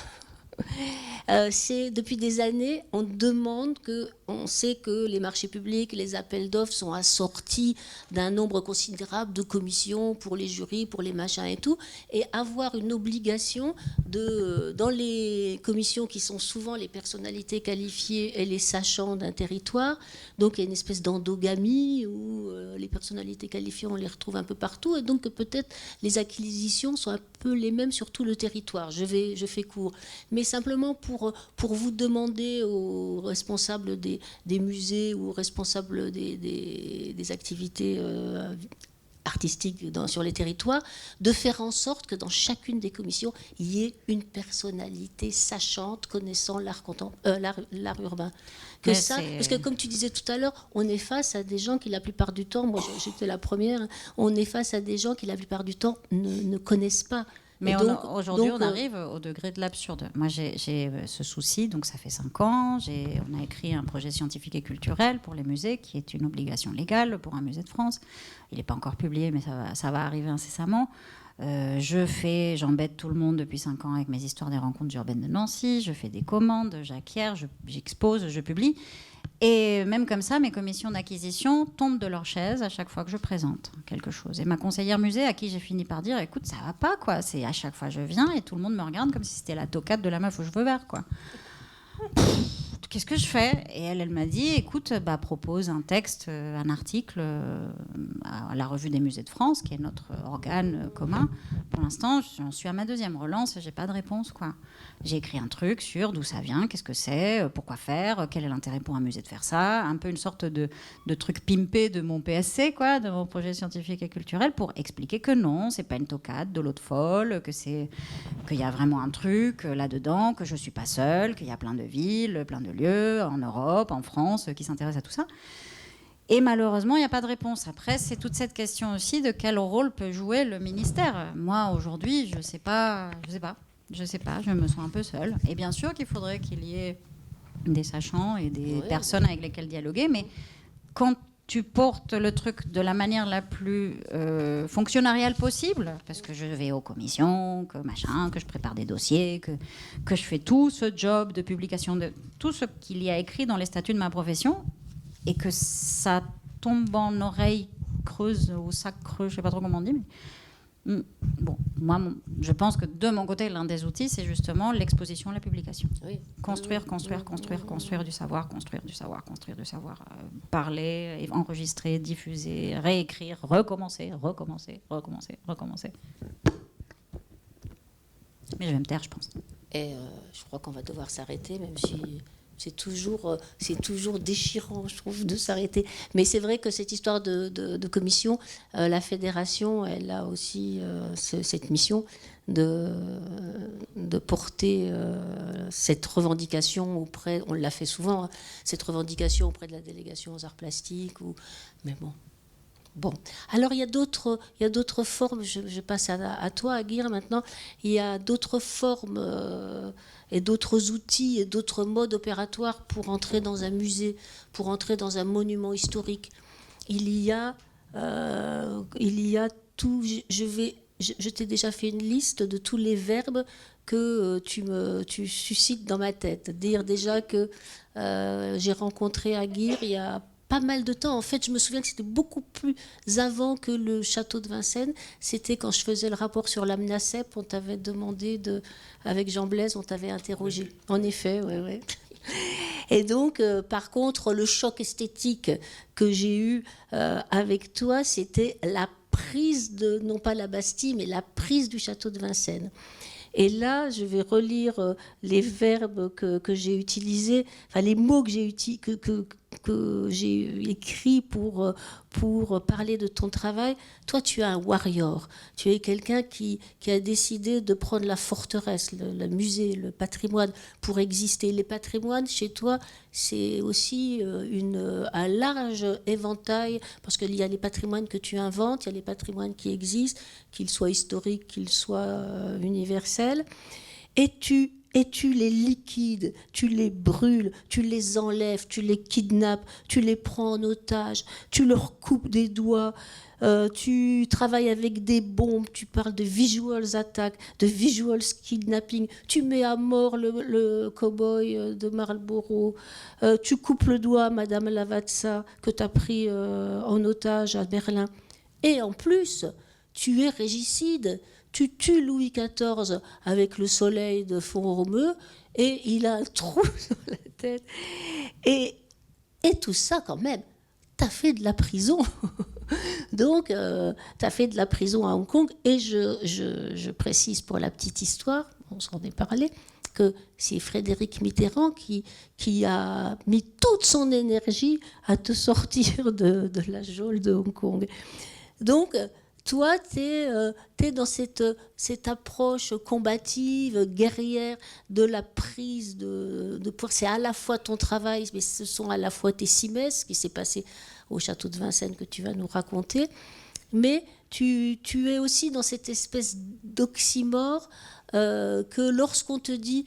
C'est depuis des années, on sait que les marchés publics, les appels d'offres sont assortis d'un nombre considérable de commissions pour les jurys, pour les machins et tout, et avoir une obligation dans les commissions qui sont souvent les personnalités qualifiées et les sachants d'un territoire, donc il y a une espèce d'endogamie où les personnalités qualifiées on les retrouve un peu partout, et donc peut-être les acquisitions sont un peu les mêmes sur tout le territoire. Je fais court, mais simplement pour vous demander aux responsables des musées ou aux responsables des activités artistiques sur les territoires, de faire en sorte que dans chacune des commissions, il y ait une personnalité sachante connaissant l'art urbain. Parce que comme tu disais tout à l'heure, on est face à des gens qui la plupart du temps, moi j'étais la première, on est face à des gens qui la plupart du temps ne connaissent pas. Mais aujourd'hui, on arrive au degré de l'absurde. Moi, j'ai ce souci, donc ça fait 5 ans. On a écrit un projet scientifique et culturel pour les musées, qui est une obligation légale pour un musée de France. Il n'est pas encore publié, mais ça va arriver incessamment. J'embête tout le monde depuis 5 ans avec mes histoires des rencontres urbaines de Nancy, je fais des commandes, j'acquiers, j'expose, je publie. Et même comme ça, mes commissions d'acquisition tombent de leur chaise à chaque fois que je présente quelque chose. Et ma conseillère musée, à qui j'ai fini par dire, écoute, ça va pas, quoi. C'est à chaque fois je viens et tout le monde me regarde comme si c'était la tocade de la meuf aux cheveux verts, quoi. Qu'est-ce que je fais? Et elle m'a dit, écoute, propose un texte, un article à la Revue des musées de France, qui est notre organe commun. Pour l'instant, j'en suis à ma 2e relance, j'ai pas de réponse, quoi. J'ai écrit un truc sur d'où ça vient, qu'est-ce que c'est, pourquoi faire, quel est l'intérêt pour un musée de faire ça, un peu une sorte de truc pimpé de mon PSC, quoi, de mon projet scientifique et culturel, pour expliquer que non, c'est pas une tocade de l'eau de folle, qu'il y a vraiment un truc là-dedans, que je suis pas seule, qu'il y a plein de villes, plein de lieux en Europe, en France, qui s'intéressent à tout ça. Et malheureusement, il n'y a pas de réponse. Après, c'est toute cette question aussi de quel rôle peut jouer le ministère. Moi, aujourd'hui, je sais pas, je me sens un peu seule. Et bien sûr qu'il faudrait qu'il y ait des sachants et des personnes avec lesquelles dialoguer, mais quand tu portes le truc de la manière la plus fonctionnariale possible, parce que je vais aux commissions, que je prépare des dossiers, que je fais tout ce job de publication de tout ce qu'il y a écrit dans les statuts de ma profession, et que ça tombe en oreille creuse ou sac creux, je sais pas trop comment on dit, mais bon, moi, je pense que de mon côté, l'un des outils, c'est justement l'exposition, la publication. Oui. Construire du savoir, parler, enregistrer, diffuser, réécrire, recommencer. Mais je vais me taire, je pense. Et je crois qu'on va devoir s'arrêter, même si c'est toujours déchirant, je trouve, de s'arrêter. Mais c'est vrai que cette histoire de commission, la fédération, elle a aussi cette mission de porter cette revendication auprès, on l'a fait souvent, hein, cette revendication auprès de la délégation aux arts plastiques. Mais bon. Alors il y a d'autres formes, je passe à toi, Aguirre, maintenant. Il y a d'autres formes et d'autres outils et d'autres modes opératoires pour entrer dans un musée, pour entrer dans un monument historique. Il y a tout. Je t'ai déjà fait une liste de tous les verbes que tu suscites dans ma tête. Dire déjà que j'ai rencontré Aguirre il y a pas mal de temps. En fait, je me souviens que c'était beaucoup plus avant que le château de Vincennes. C'était quand je faisais le rapport sur l'AMNACEP, on t'avait demandé avec Jean Blaise, on t'avait interrogé. Oui. En effet, oui. Et donc, par contre, le choc esthétique que j'ai eu avec toi, c'était la prise non pas la Bastille, mais la prise du château de Vincennes. Et là, je vais relire les verbes que j'ai utilisés, enfin les mots que j'ai écrits pour parler de ton travail. Toi, tu es un warrior. Tu es quelqu'un qui a décidé de prendre la forteresse, le musée, le patrimoine pour exister. Les patrimoines, chez toi, c'est aussi un large éventail, parce qu'il y a les patrimoines que tu inventes, il y a les patrimoines qui existent, qu'ils soient historiques, qu'ils soient universels. Et tu les liquides, tu les brûles, tu les enlèves, tu les kidnappes, tu les prends en otage, tu leur coupes des doigts, tu travailles avec des bombes, tu parles de visuals attack, de visuals kidnapping, tu mets à mort le cow-boy de Marlborough, tu coupes le doigt à Madame Lavazza que tu as pris en otage à Berlin. Et en plus, tu es régicide. Tu tues Louis XIV avec le soleil de Font-Romeu et il a un trou sur la tête. Et tout ça, quand même, t'as fait de la prison. Donc, t'as fait de la prison à Hong Kong. Et je précise pour la petite histoire, on s'en est parlé, que c'est Frédéric Mitterrand qui a mis toute son énergie à te sortir de la geôle de Hong Kong. Donc, toi, tu es dans cette approche combative, guerrière, de la prise de pouvoir. C'est à la fois ton travail, mais ce sont à la fois tes cimaises, ce qui s'est passé au château de Vincennes que tu vas nous raconter. Mais tu es aussi dans cette espèce d'oxymore que lorsqu'on te dit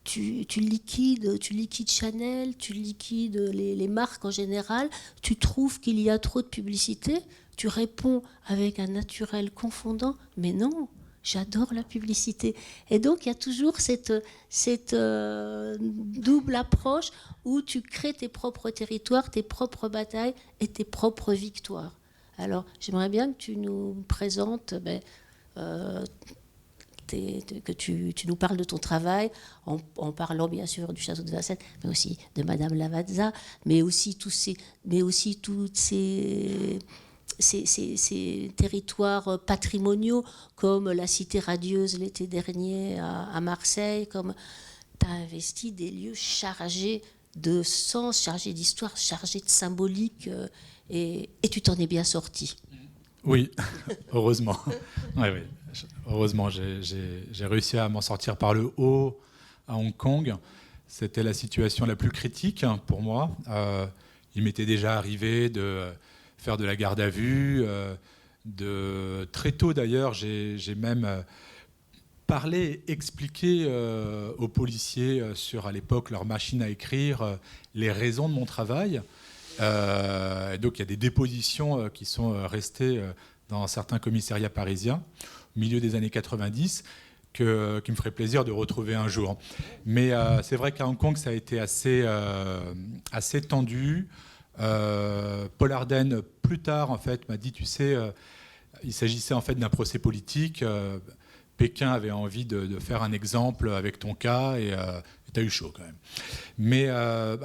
tu liquides Chanel, tu liquides les marques en général, tu trouves qu'il y a trop de publicité, tu réponds avec un naturel confondant, mais non, j'adore la publicité. Et donc il y a toujours cette double approche où tu crées tes propres territoires, tes propres batailles et tes propres victoires. Alors j'aimerais bien que tu nous présentes... que tu nous parles de ton travail en parlant bien sûr du château de Vincennes, mais aussi de Madame Lavazza, mais aussi tous ces territoires patrimoniaux comme la Cité radieuse l'été dernier à Marseille, comme tu as investi des lieux chargés de sens, chargés d'histoire, chargés de symbolique, et tu t'en es bien sorti. Oui, heureusement. Oui. Heureusement, j'ai réussi à m'en sortir par le haut à Hong Kong. C'était la situation la plus critique pour moi. Il m'était déjà arrivé de faire de la garde à vue. Très tôt d'ailleurs, j'ai même parlé, expliqué aux policiers sur à l'époque leur machine à écrire les raisons de mon travail. Donc il y a des dépositions qui sont restées dans certains commissariats parisiens au milieu des années 90 qui me ferait plaisir de retrouver un jour. Mais c'est vrai qu'à Hong Kong ça a été assez tendu. Paul Arden plus tard en fait m'a dit tu sais il s'agissait en fait d'un procès politique. Pékin avait envie de faire un exemple avec ton cas et tu as eu chaud quand même. Mais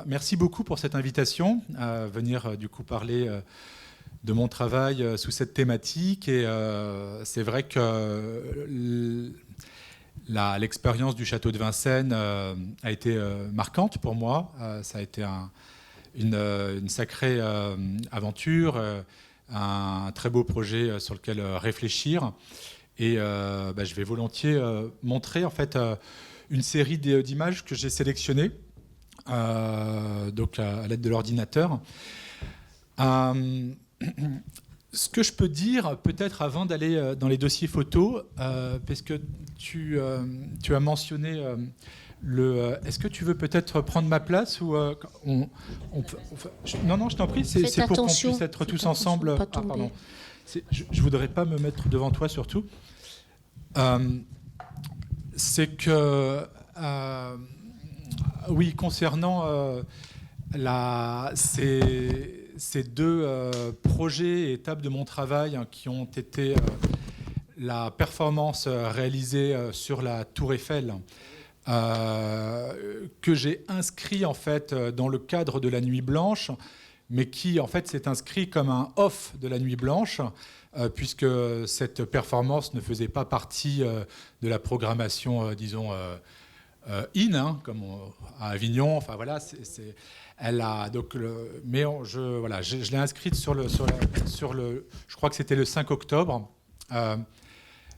merci beaucoup pour cette invitation à venir du coup parler de mon travail sous cette thématique. Et c'est vrai que l'expérience du château de Vincennes a été marquante pour moi. Ça a été une sacrée aventure, un très beau projet sur lequel réfléchir. Et je vais volontiers montrer en fait une série d'images que j'ai sélectionnées donc à l'aide de l'ordinateur. Ce que je peux dire, peut-être avant d'aller dans les dossiers photos, parce que tu as mentionné est-ce que tu veux peut-être prendre ma place ou non, je t'en prie, c'est pour qu'on puisse être tous ensemble. Pardon. Je ne voudrais pas me mettre devant toi surtout. C'est que, oui, concernant ces deux projets et étapes de mon travail qui ont été la performance réalisée sur la Tour Eiffel, que j'ai inscrit en fait dans le cadre de la Nuit Blanche, mais qui en fait s'est inscrit comme un off de la Nuit Blanche, puisque cette performance ne faisait pas partie de la programmation, disons, comme à Avignon. Enfin voilà, elle a donc mais je l'ai inscrite sur le, je crois que c'était le 5 octobre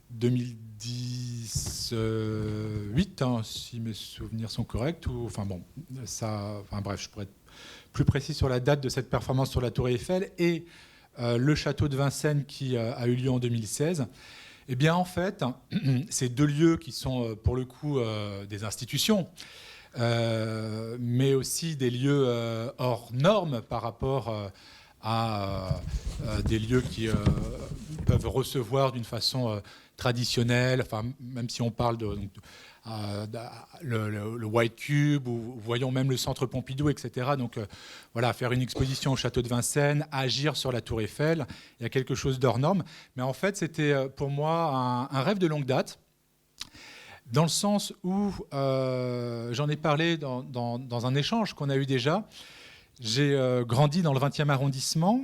2018, si mes souvenirs sont corrects. Bref, je pourrais être plus précis sur la date de cette performance sur la Tour Eiffel et le château de Vincennes qui a eu lieu en 2016. Eh bien, en fait, ces deux lieux qui sont pour le coup des institutions, mais aussi des lieux hors normes par rapport à des lieux qui peuvent recevoir d'une façon traditionnelle, même si on parle le White Cube, ou voyons même le Centre Pompidou, etc. Donc faire une exposition au château de Vincennes, agir sur la Tour Eiffel, il y a quelque chose d'hors norme. Mais en fait, c'était pour moi un rêve de longue date, dans le sens où j'en ai parlé dans un échange qu'on a eu déjà. J'ai grandi dans le 20e arrondissement,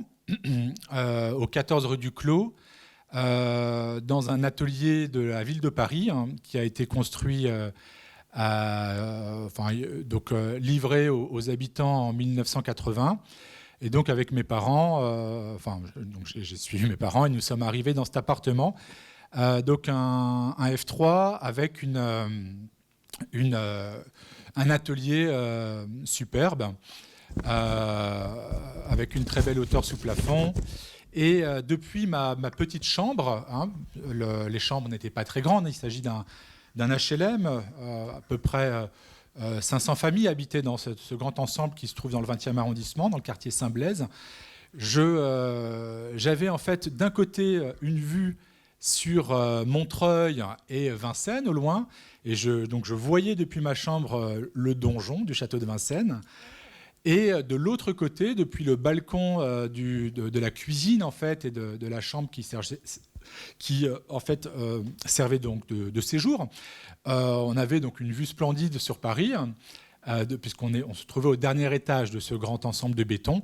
au 14 rue du Clos, dans un atelier de la ville de Paris qui a été construit, livré aux habitants en 1980. Et donc avec mes parents, j'ai suivi mes parents et nous sommes arrivés dans cet appartement. Donc un F3 avec un atelier superbe, avec une très belle hauteur sous plafond. Et depuis ma petite chambre, les chambres n'étaient pas très grandes, il s'agit d'un HLM, à peu près 500 familles habitaient dans ce grand ensemble qui se trouve dans le 20e arrondissement, dans le quartier Saint-Blaise. J'avais en fait d'un côté une vue sur Montreuil et Vincennes au loin, et donc je voyais depuis ma chambre le donjon du château de Vincennes. Et de l'autre côté, depuis le balcon de la cuisine en fait, et de la chambre qui servait donc de séjour, on avait donc une vue splendide sur Paris, puisqu'on se trouvait au dernier étage de ce grand ensemble de béton.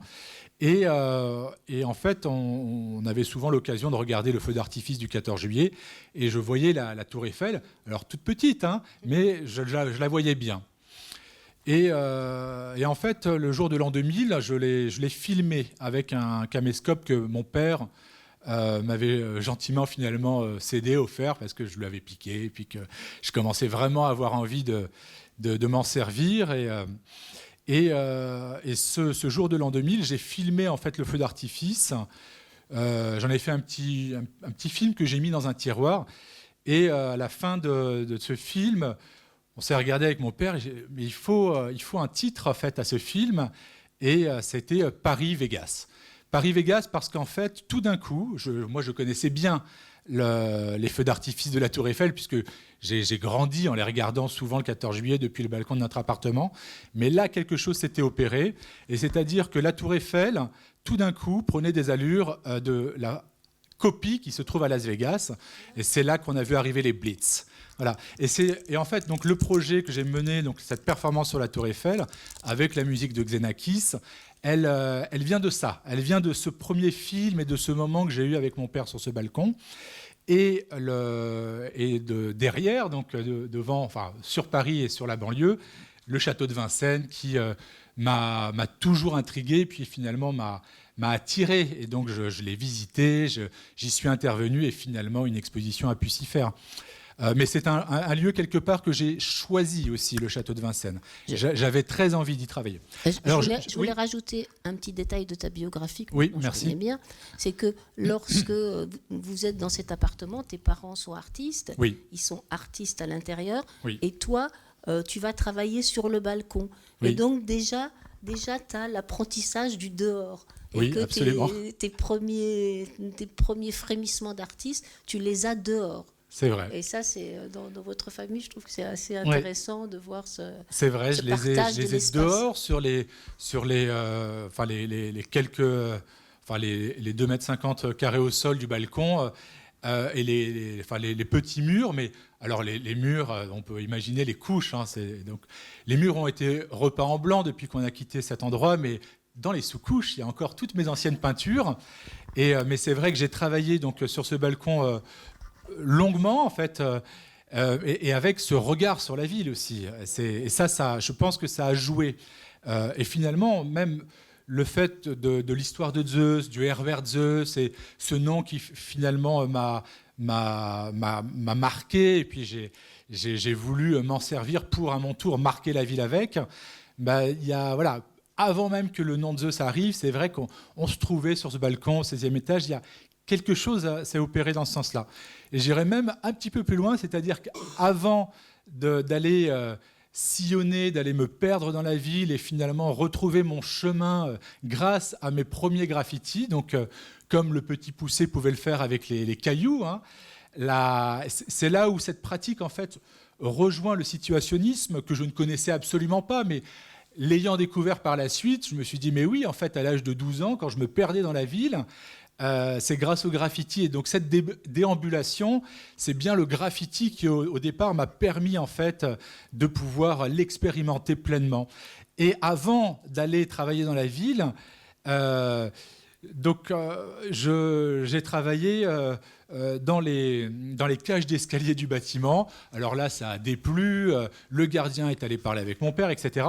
Et en fait, on avait souvent l'occasion de regarder le feu d'artifice du 14 juillet. Et je voyais la tour Eiffel, alors toute petite, hein, mais je la voyais bien. Et en fait, le jour de l'an 2000, je l'ai filmé avec un caméscope que mon père m'avait gentiment finalement cédé, offert, parce que je lui avais piqué, et puis que je commençais vraiment à avoir envie de m'en servir. Et ce jour de l'an 2000, j'ai filmé en fait le feu d'artifice. J'en ai fait un petit film que j'ai mis dans un tiroir. Et à la fin de ce film, on s'est regardé avec mon père, mais il faut un titre en fait à ce film, et c'était Paris-Vegas. Paris-Vegas parce qu'en fait, tout d'un coup, moi je connaissais bien les feux d'artifice de la Tour Eiffel, puisque j'ai grandi en les regardant souvent le 14 juillet depuis le balcon de notre appartement, mais là quelque chose s'était opéré, et c'est-à-dire que la Tour Eiffel, tout d'un coup, prenait des allures de la copie qui se trouve à Las Vegas, et c'est là qu'on a vu arriver les Blitz. Voilà. Et en fait, donc, le projet que j'ai mené, donc, cette performance sur la Tour Eiffel, avec la musique de Xenakis, elle vient de ça. Elle vient de ce premier film et de ce moment que j'ai eu avec mon père sur ce balcon. Et derrière, donc, devant, enfin, sur Paris et sur la banlieue, le château de Vincennes qui m'a toujours intrigué, puis finalement m'a attiré. Et donc, je l'ai visité, j'y suis intervenu, et finalement, une exposition a pu s'y faire. Mais c'est un lieu quelque part que j'ai choisi aussi, le château de Vincennes. J'avais très envie d'y travailler. Je voulais rajouter un petit détail de ta biographie que oui, je merci. connais bien. C'est que lorsque vous êtes dans cet appartement, tes parents sont artistes, oui. Ils sont artistes à l'intérieur, oui. Et toi, tu vas travailler sur le balcon. Oui. Et donc déjà tu as l'apprentissage du dehors. Et oui, que absolument. Tes premiers frémissements d'artiste, tu les as dehors. C'est vrai. Et ça, c'est dans votre famille, je trouve que c'est assez intéressant de voir ce. C'est vrai, je les ai dehors sur les quelques, les 2,50 m carrés au sol du balcon, et les petits murs. Mais alors les murs, on peut imaginer les couches. Hein, donc les murs ont été repeints en blanc depuis qu'on a quitté cet endroit, mais dans les sous-couches, il y a encore toutes mes anciennes peintures. Mais c'est vrai que j'ai travaillé donc sur ce balcon. Longuement, en fait, et avec ce regard sur la ville aussi. Et ça, je pense que ça a joué. Et finalement, même le fait de l'histoire de Zeus, du Herbert Zeus, et ce nom qui finalement m'a marqué, et puis j'ai voulu m'en servir pour, à mon tour, marquer la ville avec. Il y a, voilà, avant même que le nom de Zeus arrive, c'est vrai qu'on se trouvait sur ce balcon, au 16e étage, il y a quelque chose s'est opéré dans ce sens-là. Et j'irais même un petit peu plus loin, c'est-à-dire qu'avant d'aller sillonner, d'aller me perdre dans la ville et finalement retrouver mon chemin grâce à mes premiers graffitis, donc comme le petit poussé pouvait le faire avec les cailloux, hein, c'est là où cette pratique en fait rejoint le situationnisme que je ne connaissais absolument pas, mais l'ayant découvert par la suite, je me suis dit mais oui, en fait à l'âge de 12 ans, quand je me perdais dans la ville, c'est grâce au graffiti. Et donc cette déambulation, c'est bien le graffiti qui au départ m'a permis en fait de pouvoir l'expérimenter pleinement. Et avant d'aller travailler dans la ville, j'ai travaillé dans les cages d'escalier du bâtiment. Alors là, ça a déplu. Le gardien est allé parler avec mon père, etc.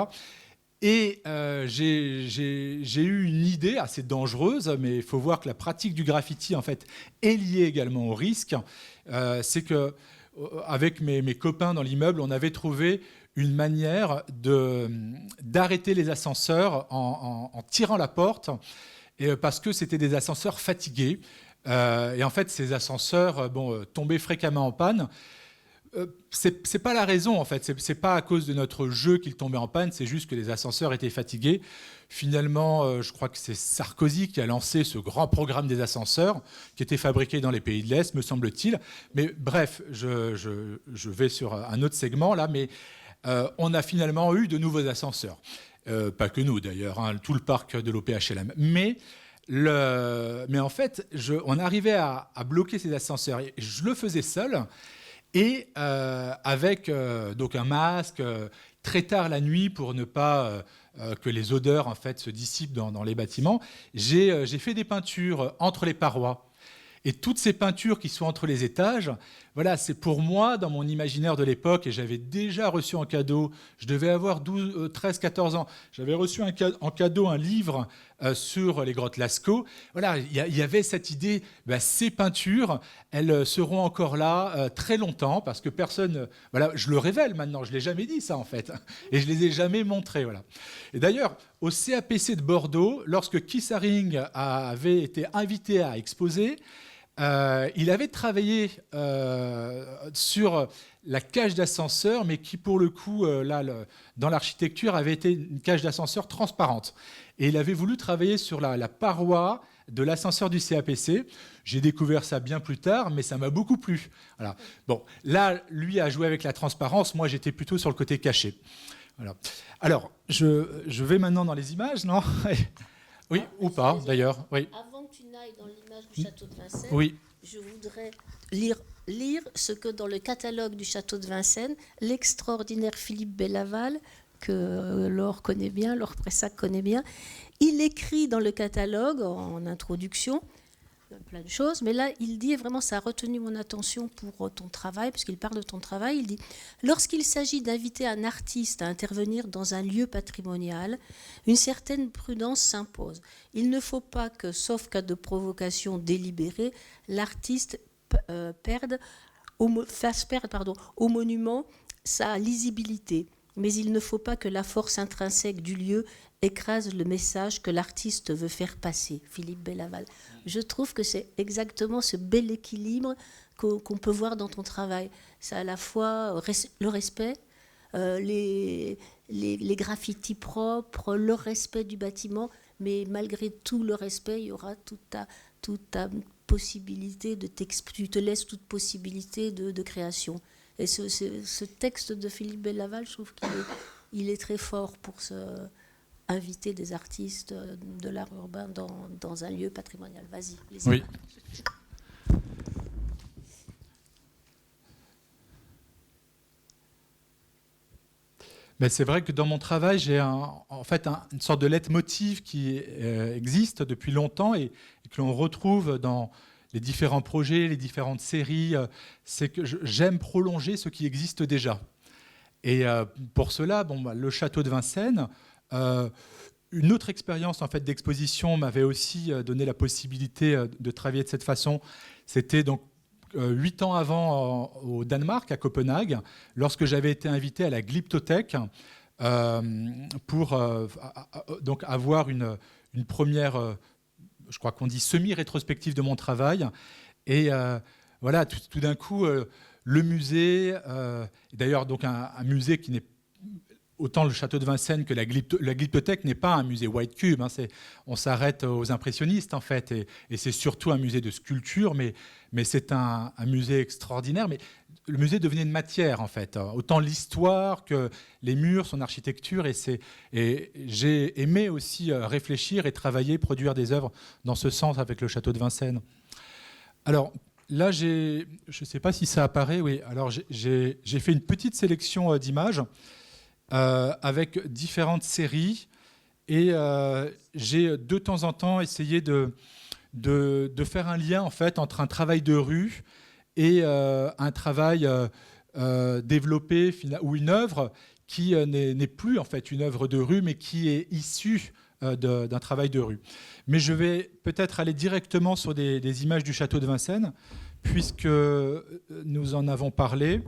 Et j'ai eu une idée assez dangereuse, mais il faut voir que la pratique du graffiti en fait est liée également au risque. C'est que avec mes copains dans l'immeuble, on avait trouvé une manière d'arrêter les ascenseurs en tirant la porte, parce que c'était des ascenseurs fatigués. Et en fait, ces ascenseurs tombaient fréquemment en panne. c'est pas la raison en fait, c'est pas à cause de notre jeu qu'il tombait en panne, c'est juste que les ascenseurs étaient fatigués. Finalement, je crois que c'est Sarkozy qui a lancé ce grand programme des ascenseurs qui était fabriqué dans les pays de l'Est, me semble-t-il. Mais bref, je vais sur un autre segment là, mais on a finalement eu de nouveaux ascenseurs. Pas que nous d'ailleurs, hein, tout le parc de l'OPHLM. Mais en fait, on arrivait à bloquer ces ascenseurs. Et je le faisais seul. Et avec donc un masque très tard la nuit pour ne pas que les odeurs en fait se dissipent dans les bâtiments, j'ai fait des peintures entre les parois. Et toutes ces peintures qui sont entre les étages, voilà, c'est pour moi, dans mon imaginaire de l'époque, et j'avais déjà reçu en cadeau, je devais avoir 13, 14 ans, j'avais reçu en cadeau un livre sur les grottes Lascaux. Voilà, il y avait cette idée, ces peintures, elles seront encore là très longtemps, parce que personne... Voilà, je le révèle maintenant, je ne l'ai jamais dit ça en fait, et je ne les ai jamais montrées. Voilà. Et d'ailleurs, au CAPC de Bordeaux, lorsque Keith Haring avait été invité à exposer, il avait travaillé sur la cage d'ascenseur, mais qui pour le coup, dans l'architecture, avait été une cage d'ascenseur transparente. Et il avait voulu travailler sur la paroi de l'ascenseur du CAPC. J'ai découvert ça bien plus tard, mais ça m'a beaucoup plu. Voilà. Bon, là, lui a joué avec la transparence. Moi, j'étais plutôt sur le côté caché. Voilà. Alors, je vais maintenant dans les images, non ? Oui, ou pas, d'ailleurs. Oui. Avant que tu n'ailles dans l'image du château de Vincennes, oui. Je voudrais lire ce que dans le catalogue du château de Vincennes, l'extraordinaire Philippe Bellaval, que Laure connaît bien, Laure Pressac connaît bien, il écrit dans le catalogue, en introduction, plein de choses, mais là, il dit, et vraiment, ça a retenu mon attention pour ton travail, parce qu'il parle de ton travail, il dit « Lorsqu'il s'agit d'inviter un artiste à intervenir dans un lieu patrimonial, une certaine prudence s'impose. Il ne faut pas que, sauf cas de provocation délibérée, l'artiste fasse perdre au monument sa lisibilité. Mais il ne faut pas que la force intrinsèque du lieu écrase le message que l'artiste veut faire passer. » Philippe Bellaval. Je trouve que c'est exactement ce bel équilibre qu'on peut voir dans ton travail. C'est à la fois le respect, les graffitis propres, le respect du bâtiment, mais malgré tout le respect, il y aura toute ta possibilité tu te laisses toute possibilité de création. Et ce texte de Philippe Bellaval, je trouve qu'il est très fort pour inviter des artistes de l'art urbain dans un lieu patrimonial. Vas-y. Oui. Mais c'est vrai que dans mon travail, j'ai en fait une sorte de leitmotiv qui existe depuis longtemps et que l'on retrouve dans les différents projets, les différentes séries. C'est que j'aime prolonger ce qui existe déjà. Et pour cela, le château de Vincennes, une autre expérience en fait, d'exposition m'avait aussi donné la possibilité de travailler de cette façon. C'était donc 8 ans avant au Danemark, à Copenhague, lorsque j'avais été invité à la Glyptothèque pour donc avoir une première, je crois qu'on dit semi-rétrospective de mon travail. Et voilà, tout d'un coup, le musée, d'ailleurs donc un musée qui n'est autant le château de Vincennes que la Glyptothèque n'est pas un musée white cube. On s'arrête aux impressionnistes en fait, et c'est surtout un musée de sculpture, mais c'est un musée extraordinaire. Mais le musée devenait une matière en fait, autant l'histoire que les murs, son architecture, et j'ai aimé aussi réfléchir et travailler, produire des œuvres dans ce sens avec le château de Vincennes. Alors là, je ne sais pas si ça apparaît. Oui. Alors j'ai fait une petite sélection d'images. Avec différentes séries, et j'ai de temps en temps essayé de faire un lien en fait entre un travail de rue et un travail développé ou une œuvre qui n'est plus en fait une œuvre de rue, mais qui est issue d'un travail de rue. Mais je vais peut-être aller directement sur des images du château de Vincennes, puisque nous en avons parlé.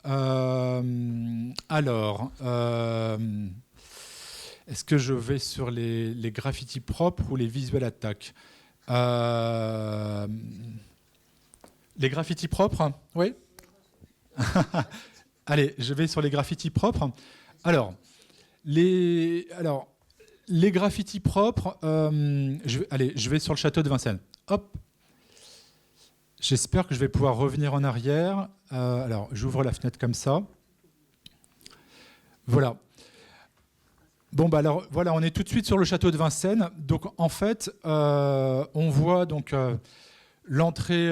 Alors, est-ce que je vais sur les graffitis propres ou les visual attaques ? Les graffitis propres, oui. Allez, je vais sur les graffitis propres. Alors, les graffitis propres, je vais sur le château de Vincennes. Hop. J'espère que je vais pouvoir revenir en arrière. Alors, j'ouvre la fenêtre comme ça. Voilà. Bon, bah alors, voilà, on est tout de suite sur le château de Vincennes. Donc, en fait, on voit donc l'entrée,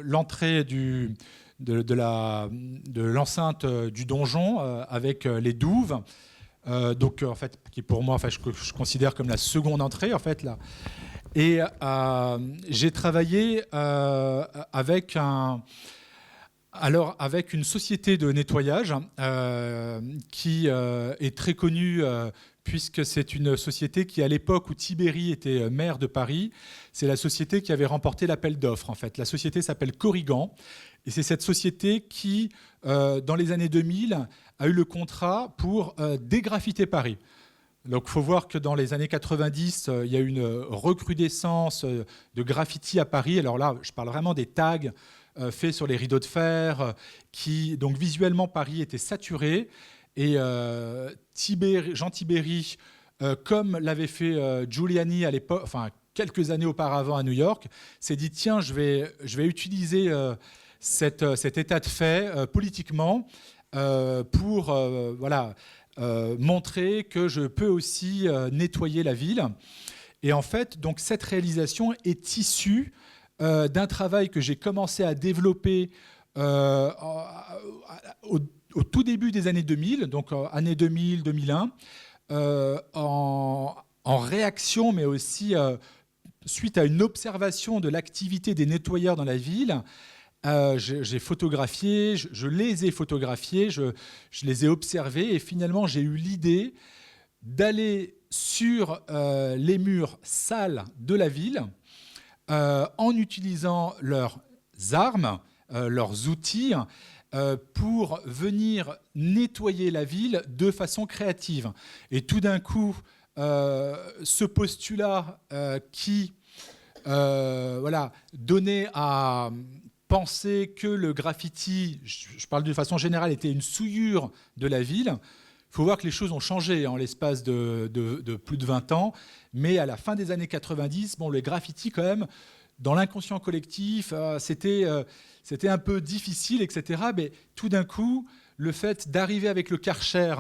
l'entrée de l'enceinte du donjon avec les douves. Donc, en fait, qui pour moi, je considère comme la seconde entrée, en fait, là. Et j'ai travaillé avec une société de nettoyage qui est très connue puisque c'est une société qui, à l'époque où Tibéri était maire de Paris, c'est la société qui avait remporté l'appel d'offres. En fait, la société s'appelle Corrigan, et c'est cette société qui, dans les années 2000, a eu le contrat pour dégraffiter Paris. Donc, il faut voir que dans les années 90, il y a eu une recrudescence de graffiti à Paris. Alors là, je parle vraiment des tags faits sur les rideaux de fer, donc visuellement, Paris était saturé. Et Jean Tibéri, comme l'avait fait Giuliani à l'époque, enfin quelques années auparavant à New York, s'est dit tiens, je vais utiliser cet état de fait politiquement pour montrer que je peux aussi nettoyer la ville. Et en fait, donc cette réalisation est issue d'un travail que j'ai commencé à développer au tout début des années 2000, donc années 2000-2001, en réaction, mais aussi suite à une observation de l'activité des nettoyeurs dans la ville. J'ai photographié, je les ai photographiés, je les ai observés, et finalement j'ai eu l'idée d'aller sur les murs sales de la ville en utilisant leurs armes, leurs outils, pour venir nettoyer la ville de façon créative. Et tout d'un coup, ce postulat qui donnait à penser que le graffiti, je parle de façon générale, était une souillure de la ville. Il faut voir que les choses ont changé en l'espace de plus de 20 ans, mais à la fin des années 90, le graffiti quand même, dans l'inconscient collectif, c'était un peu difficile, etc. Mais tout d'un coup, le fait d'arriver avec le Karcher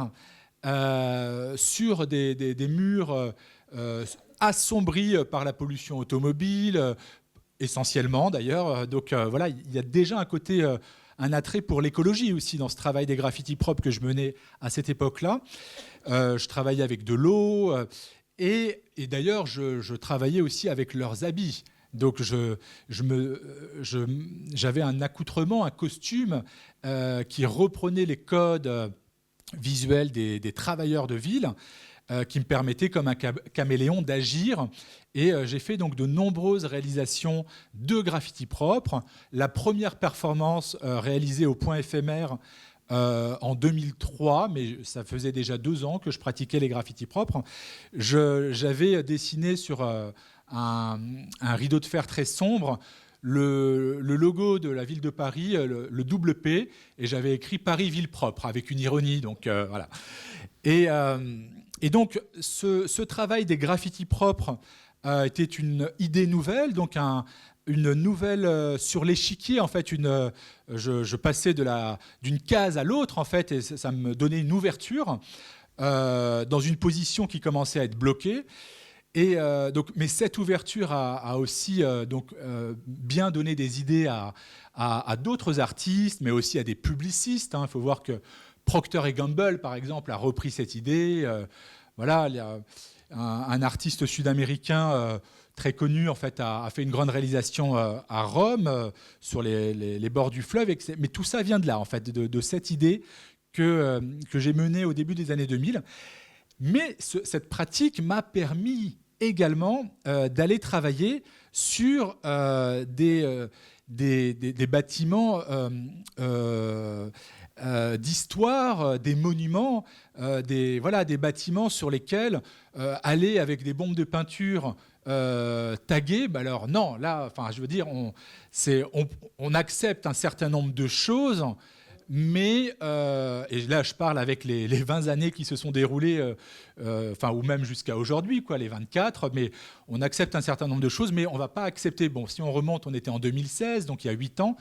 sur des murs assombris par la pollution automobile, essentiellement d'ailleurs. Donc il y a déjà un côté, un attrait pour l'écologie aussi dans ce travail des graffitis propres que je menais à cette époque-là. Je travaillais avec de l'eau et d'ailleurs je travaillais aussi avec leurs habits. Donc j'avais un accoutrement, un costume qui reprenait les codes visuels des travailleurs de ville, qui me permettait comme un caméléon d'agir. Et j'ai fait donc de nombreuses réalisations de graffiti propres. La première performance réalisée au Point éphémère en 2003, mais ça faisait déjà 2 ans que je pratiquais les graffitis propres. J'avais dessiné sur un rideau de fer très sombre le logo de la ville de Paris, le double P, et j'avais écrit Paris ville propre avec une ironie. Donc voilà. Et donc ce travail des graffitis propres était une idée nouvelle, donc une nouvelle sur l'échiquier. En fait, je passais d'une case à l'autre, en fait, et ça me donnait une ouverture dans une position qui commençait à être bloquée. Et mais cette ouverture a aussi bien donné des idées à d'autres artistes, mais aussi à des publicistes. Il faut voir que Procter & Gamble, par exemple, a repris cette idée. Voilà, il y a un artiste sud-américain très connu, en fait, a fait une grande réalisation à Rome, sur les bords du fleuve. Mais tout ça vient de là, en fait, de cette idée que j'ai menée au début des années 2000. Mais cette pratique m'a permis également d'aller travailler sur des bâtiments d'histoire, des monuments, des bâtiments sur lesquels aller avec des bombes de peinture taguer, bah alors non, là, enfin, je veux dire, on accepte un certain nombre de choses, mais, et là je parle avec les 20 années qui se sont déroulées, enfin, ou même jusqu'à aujourd'hui, quoi, les 24, mais on accepte un certain nombre de choses, mais on ne va pas accepter, bon, si on remonte, on était en 2016, donc il y a 8 ans,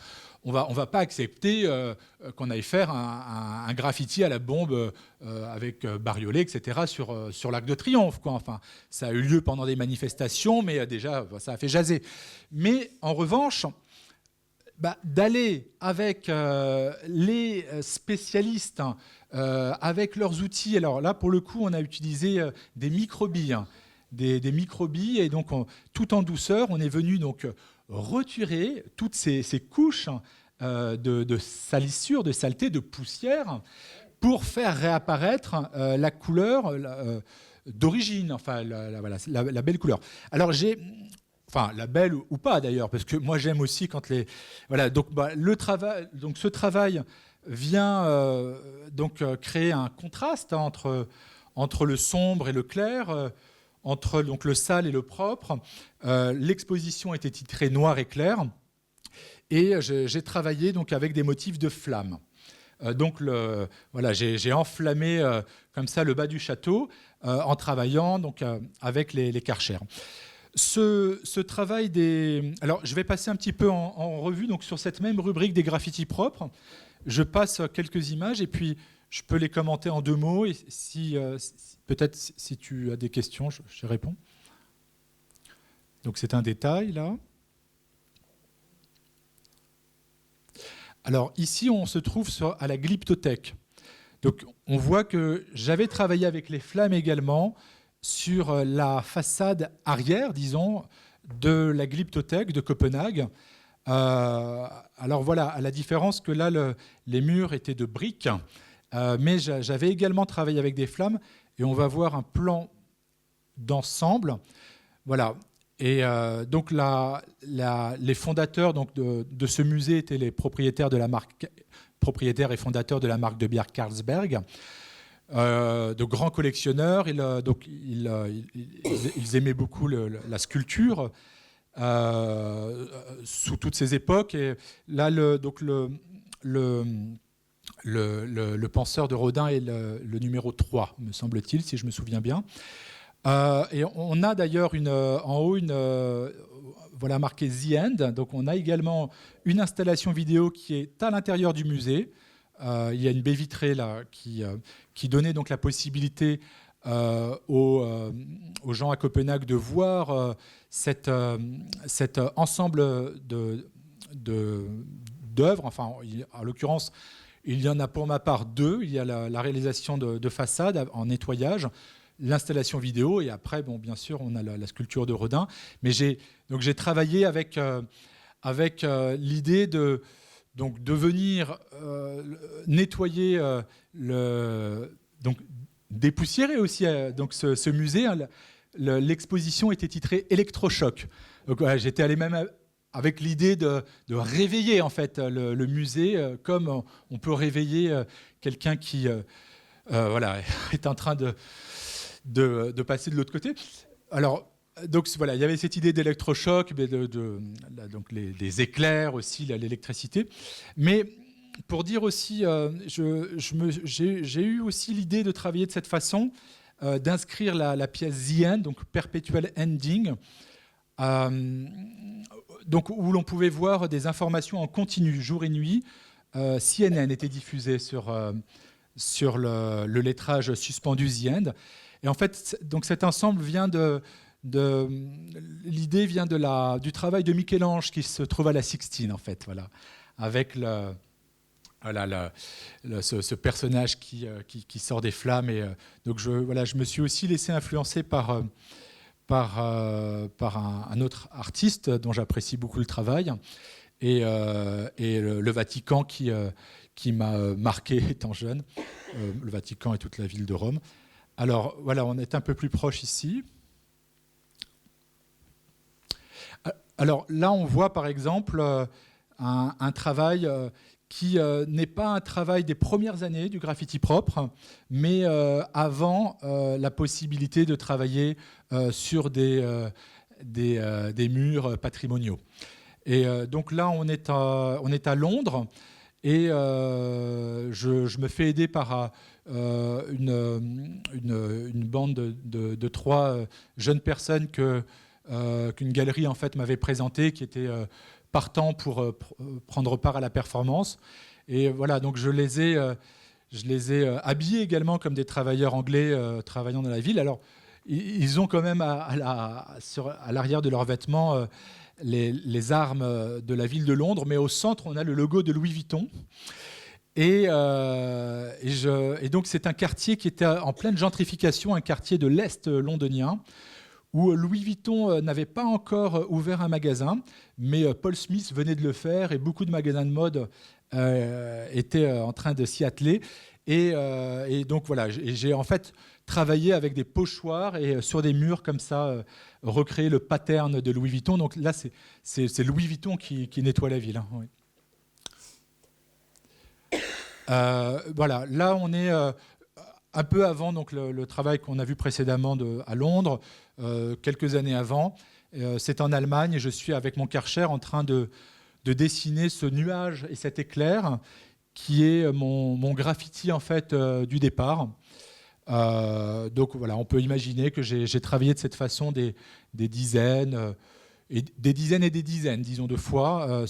on va pas accepter qu'on aille faire un graffiti à la bombe avec bariolé, etc., sur l'Arc de Triomphe, quoi. Enfin, ça a eu lieu pendant des manifestations, mais déjà, ça a fait jaser. Mais en revanche, d'aller avec les spécialistes, avec leurs outils. Alors là, pour le coup, on a utilisé des microbilles, des microbilles, et donc tout en douceur, on est venu donc retirer toutes ces couches de salissure, de saleté, de poussière, pour faire réapparaître la couleur d'origine, enfin la belle couleur. Alors enfin, la belle ou pas d'ailleurs, parce que moi j'aime aussi quand les... Voilà, donc ce travail vient créer un contraste entre le sombre et le clair, entre donc, le sale et le propre. L'exposition était titrée Noir et clair, et j'ai travaillé donc, avec des motifs de flammes. Donc j'ai enflammé comme ça le bas du château en travaillant donc, avec les Karcher. Ce travail des... Alors, je vais passer un petit peu en revue donc, sur cette même rubrique des graffitis propres. Je passe quelques images et puis je peux les commenter en 2 mots. Et peut-être si tu as des questions, je réponds. Donc, c'est un détail, là. Alors, ici, on se trouve à la Glyptothèque. Donc, on voit que j'avais travaillé avec les flammes également sur la façade arrière, disons, de la Glyptothèque de Copenhague. Alors voilà, à la différence que là, les murs étaient de briques, mais j'avais également travaillé avec des flammes, et on va voir un plan d'ensemble. Voilà. Et donc les fondateurs donc, de ce musée étaient les propriétaires et fondateurs de la marque de bière Carlsberg. De grands collectionneurs, ils aimaient beaucoup la sculpture sous toutes ces époques. Et là, le penseur de Rodin est le numéro 3, me semble-t-il, si je me souviens bien. Et on a d'ailleurs en haut voilà, marqué The End. Donc on a également une installation vidéo qui est à l'intérieur du musée. Il y a une baie vitrée là, qui donnait donc la possibilité aux gens à Copenhague de voir cet ensemble d'œuvres. Enfin, en l'occurrence, il y en a pour ma part 2. Il y a la réalisation de façade en nettoyage, l'installation vidéo, et après, bon, bien sûr, on a la sculpture de Rodin. Mais j'ai travaillé avec l'idée de venir nettoyer, donc dépoussiérer aussi donc ce musée. Hein, l'exposition était titrée Électrochoc. Donc voilà, j'étais allé même avec l'idée de réveiller en fait le musée, comme on peut réveiller quelqu'un qui voilà, est en train de passer de l'autre côté. Alors, donc voilà, il y avait cette idée d'électrochoc, donc les éclairs aussi, l'électricité. Mais pour dire aussi, j'ai eu aussi l'idée de travailler de cette façon, d'inscrire la pièce The End, donc Perpetual Ending, donc où l'on pouvait voir des informations en continu, jour et nuit. CNN était diffusé sur le lettrage suspendu The End. Et en fait, donc cet ensemble vient l'idée vient du travail de Michel-Ange qui se trouve à la Sixtine, en fait, voilà, avec ce personnage qui sort des flammes. Et donc je me suis aussi laissé influencer par un autre artiste dont j'apprécie beaucoup le travail, et le Vatican qui m'a marqué étant jeune, le Vatican et toute la ville de Rome. Alors voilà, on est un peu plus proche ici. Alors là, on voit par exemple un travail qui n'est pas un travail des premières années du graffiti propre, mais avant la possibilité de travailler sur des des murs patrimoniaux. Et donc là, on est à Londres, et je me fais aider par une bande de 3 jeunes personnes qu'une galerie en fait m'avait présentées, qui étaient partants pour prendre part à la performance. Et voilà, donc je les ai habillés également comme des travailleurs anglais travaillant dans la ville. Alors, ils ont quand même à l'arrière de leurs vêtements les armes de la ville de Londres, mais au centre, on a le logo de Louis Vuitton. Et donc, c'est un quartier qui était en pleine gentrification, un quartier de l'Est londonien, où Louis Vuitton n'avait pas encore ouvert un magasin, mais Paul Smith venait de le faire, et beaucoup de magasins de mode étaient en train de s'y atteler. Et donc voilà, j'ai en fait travaillé avec des pochoirs et sur des murs comme ça, recréer le pattern de Louis Vuitton. Donc là, c'est Louis Vuitton qui nettoie la ville. Hein, oui. Voilà, là on est un peu avant donc, le travail qu'on a vu précédemment à Londres, quelques années avant. C'est en Allemagne, et je suis avec mon Karcher en train de dessiner ce nuage et cet éclair qui est mon graffiti en fait du départ. Donc voilà, on peut imaginer que j'ai travaillé de cette façon des dizaines et des dizaines, disons, de fois.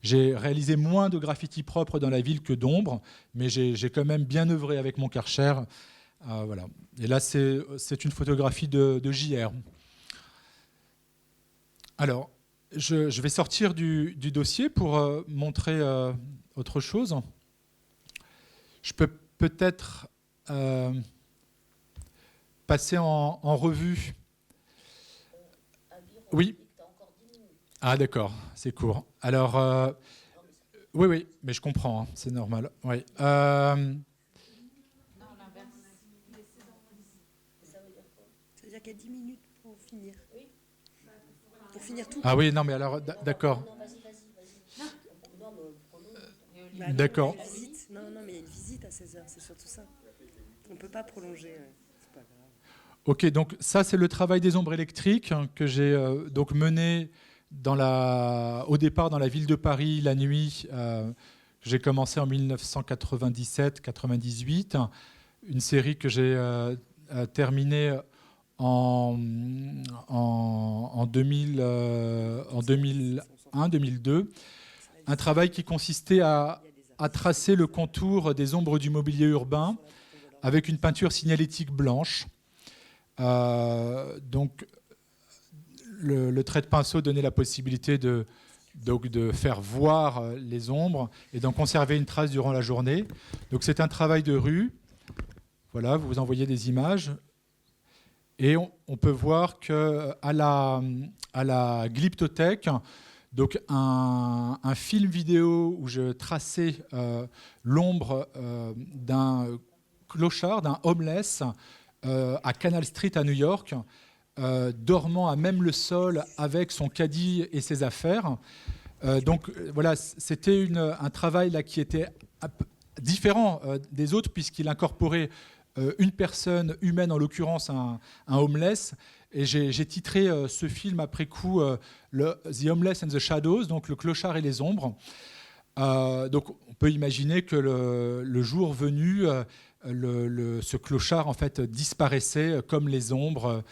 J'ai réalisé moins de graffiti propres dans la ville que d'ombre, mais j'ai quand même bien œuvré avec mon Karcher. Voilà. Et là, c'est une photographie de JR. Alors, je vais sortir du dossier pour montrer autre chose. Je peux peut-être passer en revue. Oui. Ah d'accord, c'est court. Alors, oui, mais je comprends, hein, c'est normal. Oui. C'est-à-dire qu'il y a 10 minutes pour finir. Pour finir tout. Ah oui, non, mais alors, d'accord. D'accord. Non, mais il y a une visite à 16h, c'est surtout ça. On ne peut pas prolonger. C'est pas grave. Ok, donc ça, c'est le travail des ombres électriques que j'ai donc mené au départ dans la ville de Paris la nuit. J'ai commencé en 1997-98, une série que j'ai terminée en 2001-2002. Un travail qui consistait à tracer le contour des ombres du mobilier urbain avec une peinture signalétique blanche. Donc, le trait de pinceau donnait la possibilité de faire voir les ombres et d'en conserver une trace durant la journée. Donc, c'est un travail de rue. Voilà, vous envoyez des images. Et on peut voir qu'à la Glyptothèque, donc un film vidéo où je traçais l'ombre d'un clochard, d'un homeless à Canal Street à New York, dormant à même le sol avec son caddie et ses affaires. Donc voilà, c'était un travail là, qui était différent des autres puisqu'il incorporait une personne humaine, en l'occurrence un homeless. Et j'ai titré ce film après coup The Homeless and the Shadows, donc le clochard et les ombres. Donc on peut imaginer que le jour venu, ce clochard en fait disparaissait comme les ombres.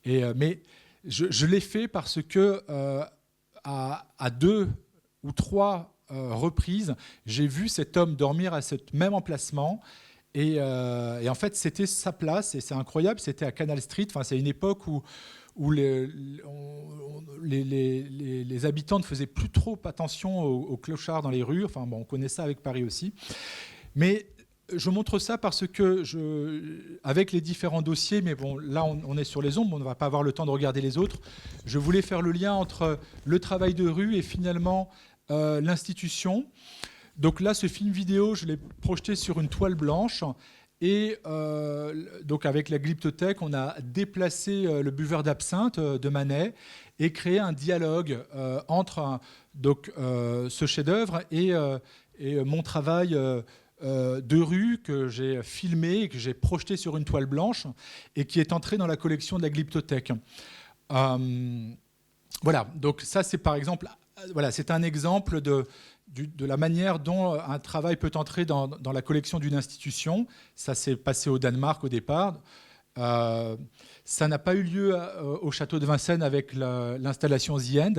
Mais je l'ai fait parce que à 2 ou 3 reprises, j'ai vu cet homme dormir à ce même emplacement. Et en fait, c'était sa place, et c'est incroyable, c'était à Canal Street. Enfin, c'est une époque où les habitants ne faisaient plus trop attention aux clochards dans les rues. Enfin, bon, on connaît ça avec Paris aussi. Mais je montre ça parce que, avec les différents dossiers, mais bon, là, on est sur les ombres, on ne va pas avoir le temps de regarder les autres. Je voulais faire le lien entre le travail de rue et finalement l'institution. Donc là, ce film vidéo, je l'ai projeté sur une toile blanche. Et donc avec la Glyptothèque, on a déplacé le buveur d'absinthe de Manet et créé un dialogue entre ce chef-d'œuvre et mon travail de rue que j'ai filmé et que j'ai projeté sur une toile blanche et qui est entré dans la collection de la Glyptothèque. Voilà, donc ça c'est par exemple, voilà, c'est un exemple de la manière dont un travail peut entrer dans la collection d'une institution. Ça s'est passé au Danemark au départ. Ça n'a pas eu lieu au château de Vincennes avec l'installation The End.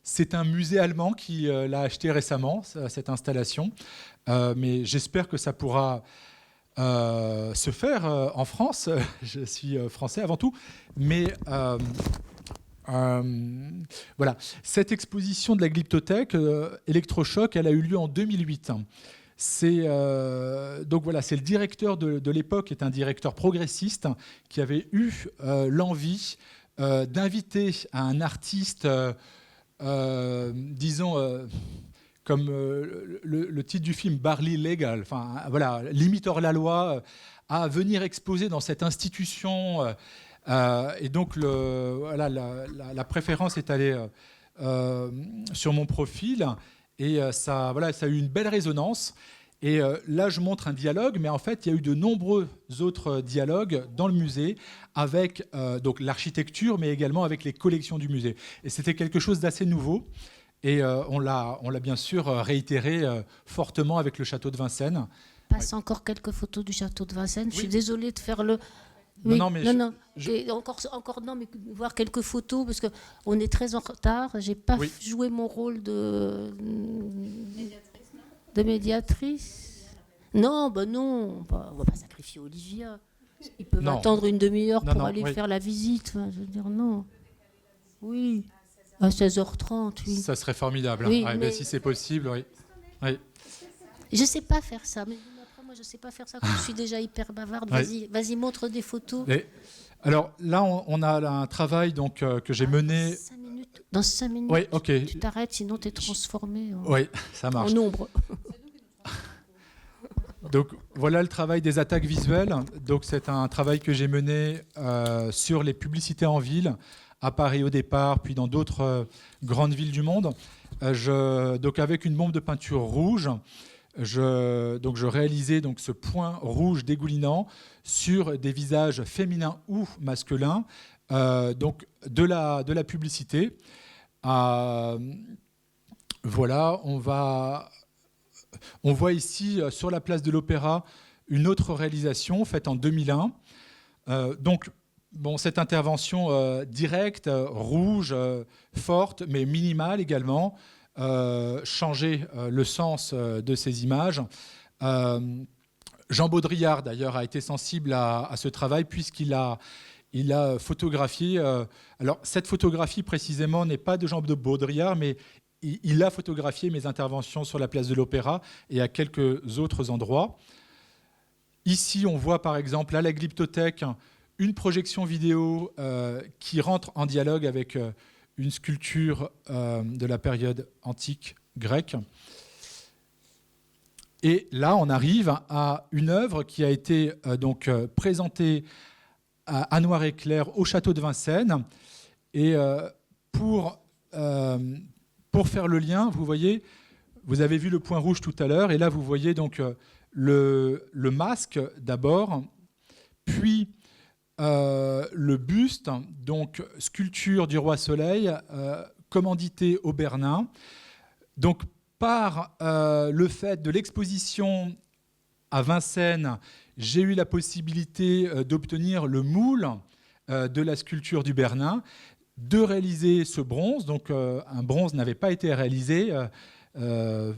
C'est un musée allemand qui l'a acheté récemment, cette installation. Mais j'espère que ça pourra se faire en France. Je suis français avant tout. Mais voilà. Cette exposition de la Glyptothèque, Électrochoc, elle a eu lieu en 2008. Donc voilà, c'est le directeur de l'époque, qui est un directeur progressiste, qui avait eu l'envie d'inviter un artiste, disons, comme le titre du film, Barely Legal, enfin voilà, limite hors la loi, à venir exposer dans cette institution. Et donc voilà, la préférence est allée sur mon profil. Et ça a eu une belle résonance. Et là, je montre un dialogue, mais en fait, il y a eu de nombreux autres dialogues dans le musée avec donc l'architecture, mais également avec les collections du musée. Et c'était quelque chose d'assez nouveau. Et on l'a bien sûr réitéré fortement avec le château de Vincennes. Passe encore quelques photos du château de Vincennes. Oui. Je suis désolée de faire le... Oui. Non, mais encore non, mais voir quelques photos parce que on est très en retard. J'ai pas joué mon rôle de médiatrice. Non, non, on va pas sacrifier Olivia. Ils peuvent attendre une demi-heure pour aller faire la visite. Enfin, je veux dire non. Oui, à 16h30. Oui. Ça serait formidable. Oui, mais si c'est possible, oui. Je sais pas faire ça, mais moi je sais pas faire ça. Je suis déjà hyper bavarde. Vas-y, montre des photos. Alors là, on a un travail donc que j'ai mené. 5 minutes. Dans 5 minutes. Oui, ok. Tu t'arrêtes, sinon tu es transformé. Oui, ça marche. En ombre. Donc voilà le travail des attaques visuelles. Donc c'est un travail que j'ai mené sur les publicités en ville, à Paris au départ, puis dans d'autres grandes villes du monde. Donc avec une bombe de peinture rouge. Je réalisais donc ce point rouge dégoulinant sur des visages féminins ou masculins, donc de la publicité. Voilà, on voit ici sur la place de l'Opéra une autre réalisation faite en 2001. Donc cette intervention directe, rouge, forte, mais minimale également. Changer le sens de ces images. Jean Baudrillard, d'ailleurs, a été sensible à ce travail puisqu'il a photographié... alors, cette photographie, précisément, n'est pas de Jean Baudrillard, mais il a photographié mes interventions sur la place de l'Opéra et à quelques autres endroits. Ici, on voit, par exemple, à la Glyptothèque, une projection vidéo qui rentre en dialogue avec... une sculpture de la période antique grecque. Et là, on arrive à une œuvre qui a été présentée à noir et clair au château de Vincennes. Et pour faire le lien, vous voyez, vous avez vu le point rouge tout à l'heure, et là, vous voyez donc le masque d'abord, puis le buste, donc sculpture du roi Soleil, commandité au Bernin. Donc par le fait de l'exposition à Vincennes, j'ai eu la possibilité d'obtenir le moule de la sculpture du Bernin, de réaliser ce bronze. Donc un bronze n'avait pas été réalisé, que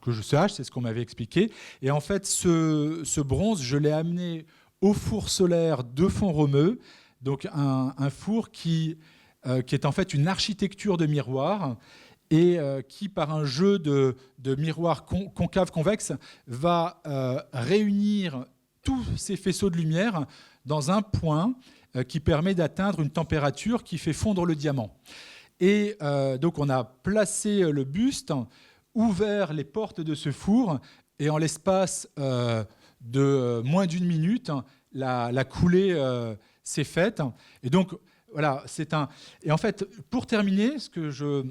je sache, c'est ce qu'on m'avait expliqué. Et en fait, ce bronze, je l'ai amené au four solaire de Font-Romeu, donc un four qui est en fait une architecture de miroir et qui, par un jeu de miroirs concaves-convexes, va réunir tous ces faisceaux de lumière dans un point qui permet d'atteindre une température qui fait fondre le diamant. Et donc on a placé le buste, ouvert les portes de ce four, et en l'espace de moins d'une minute, la coulée s'est faite. Et donc, voilà, Et en fait, pour terminer, ce que je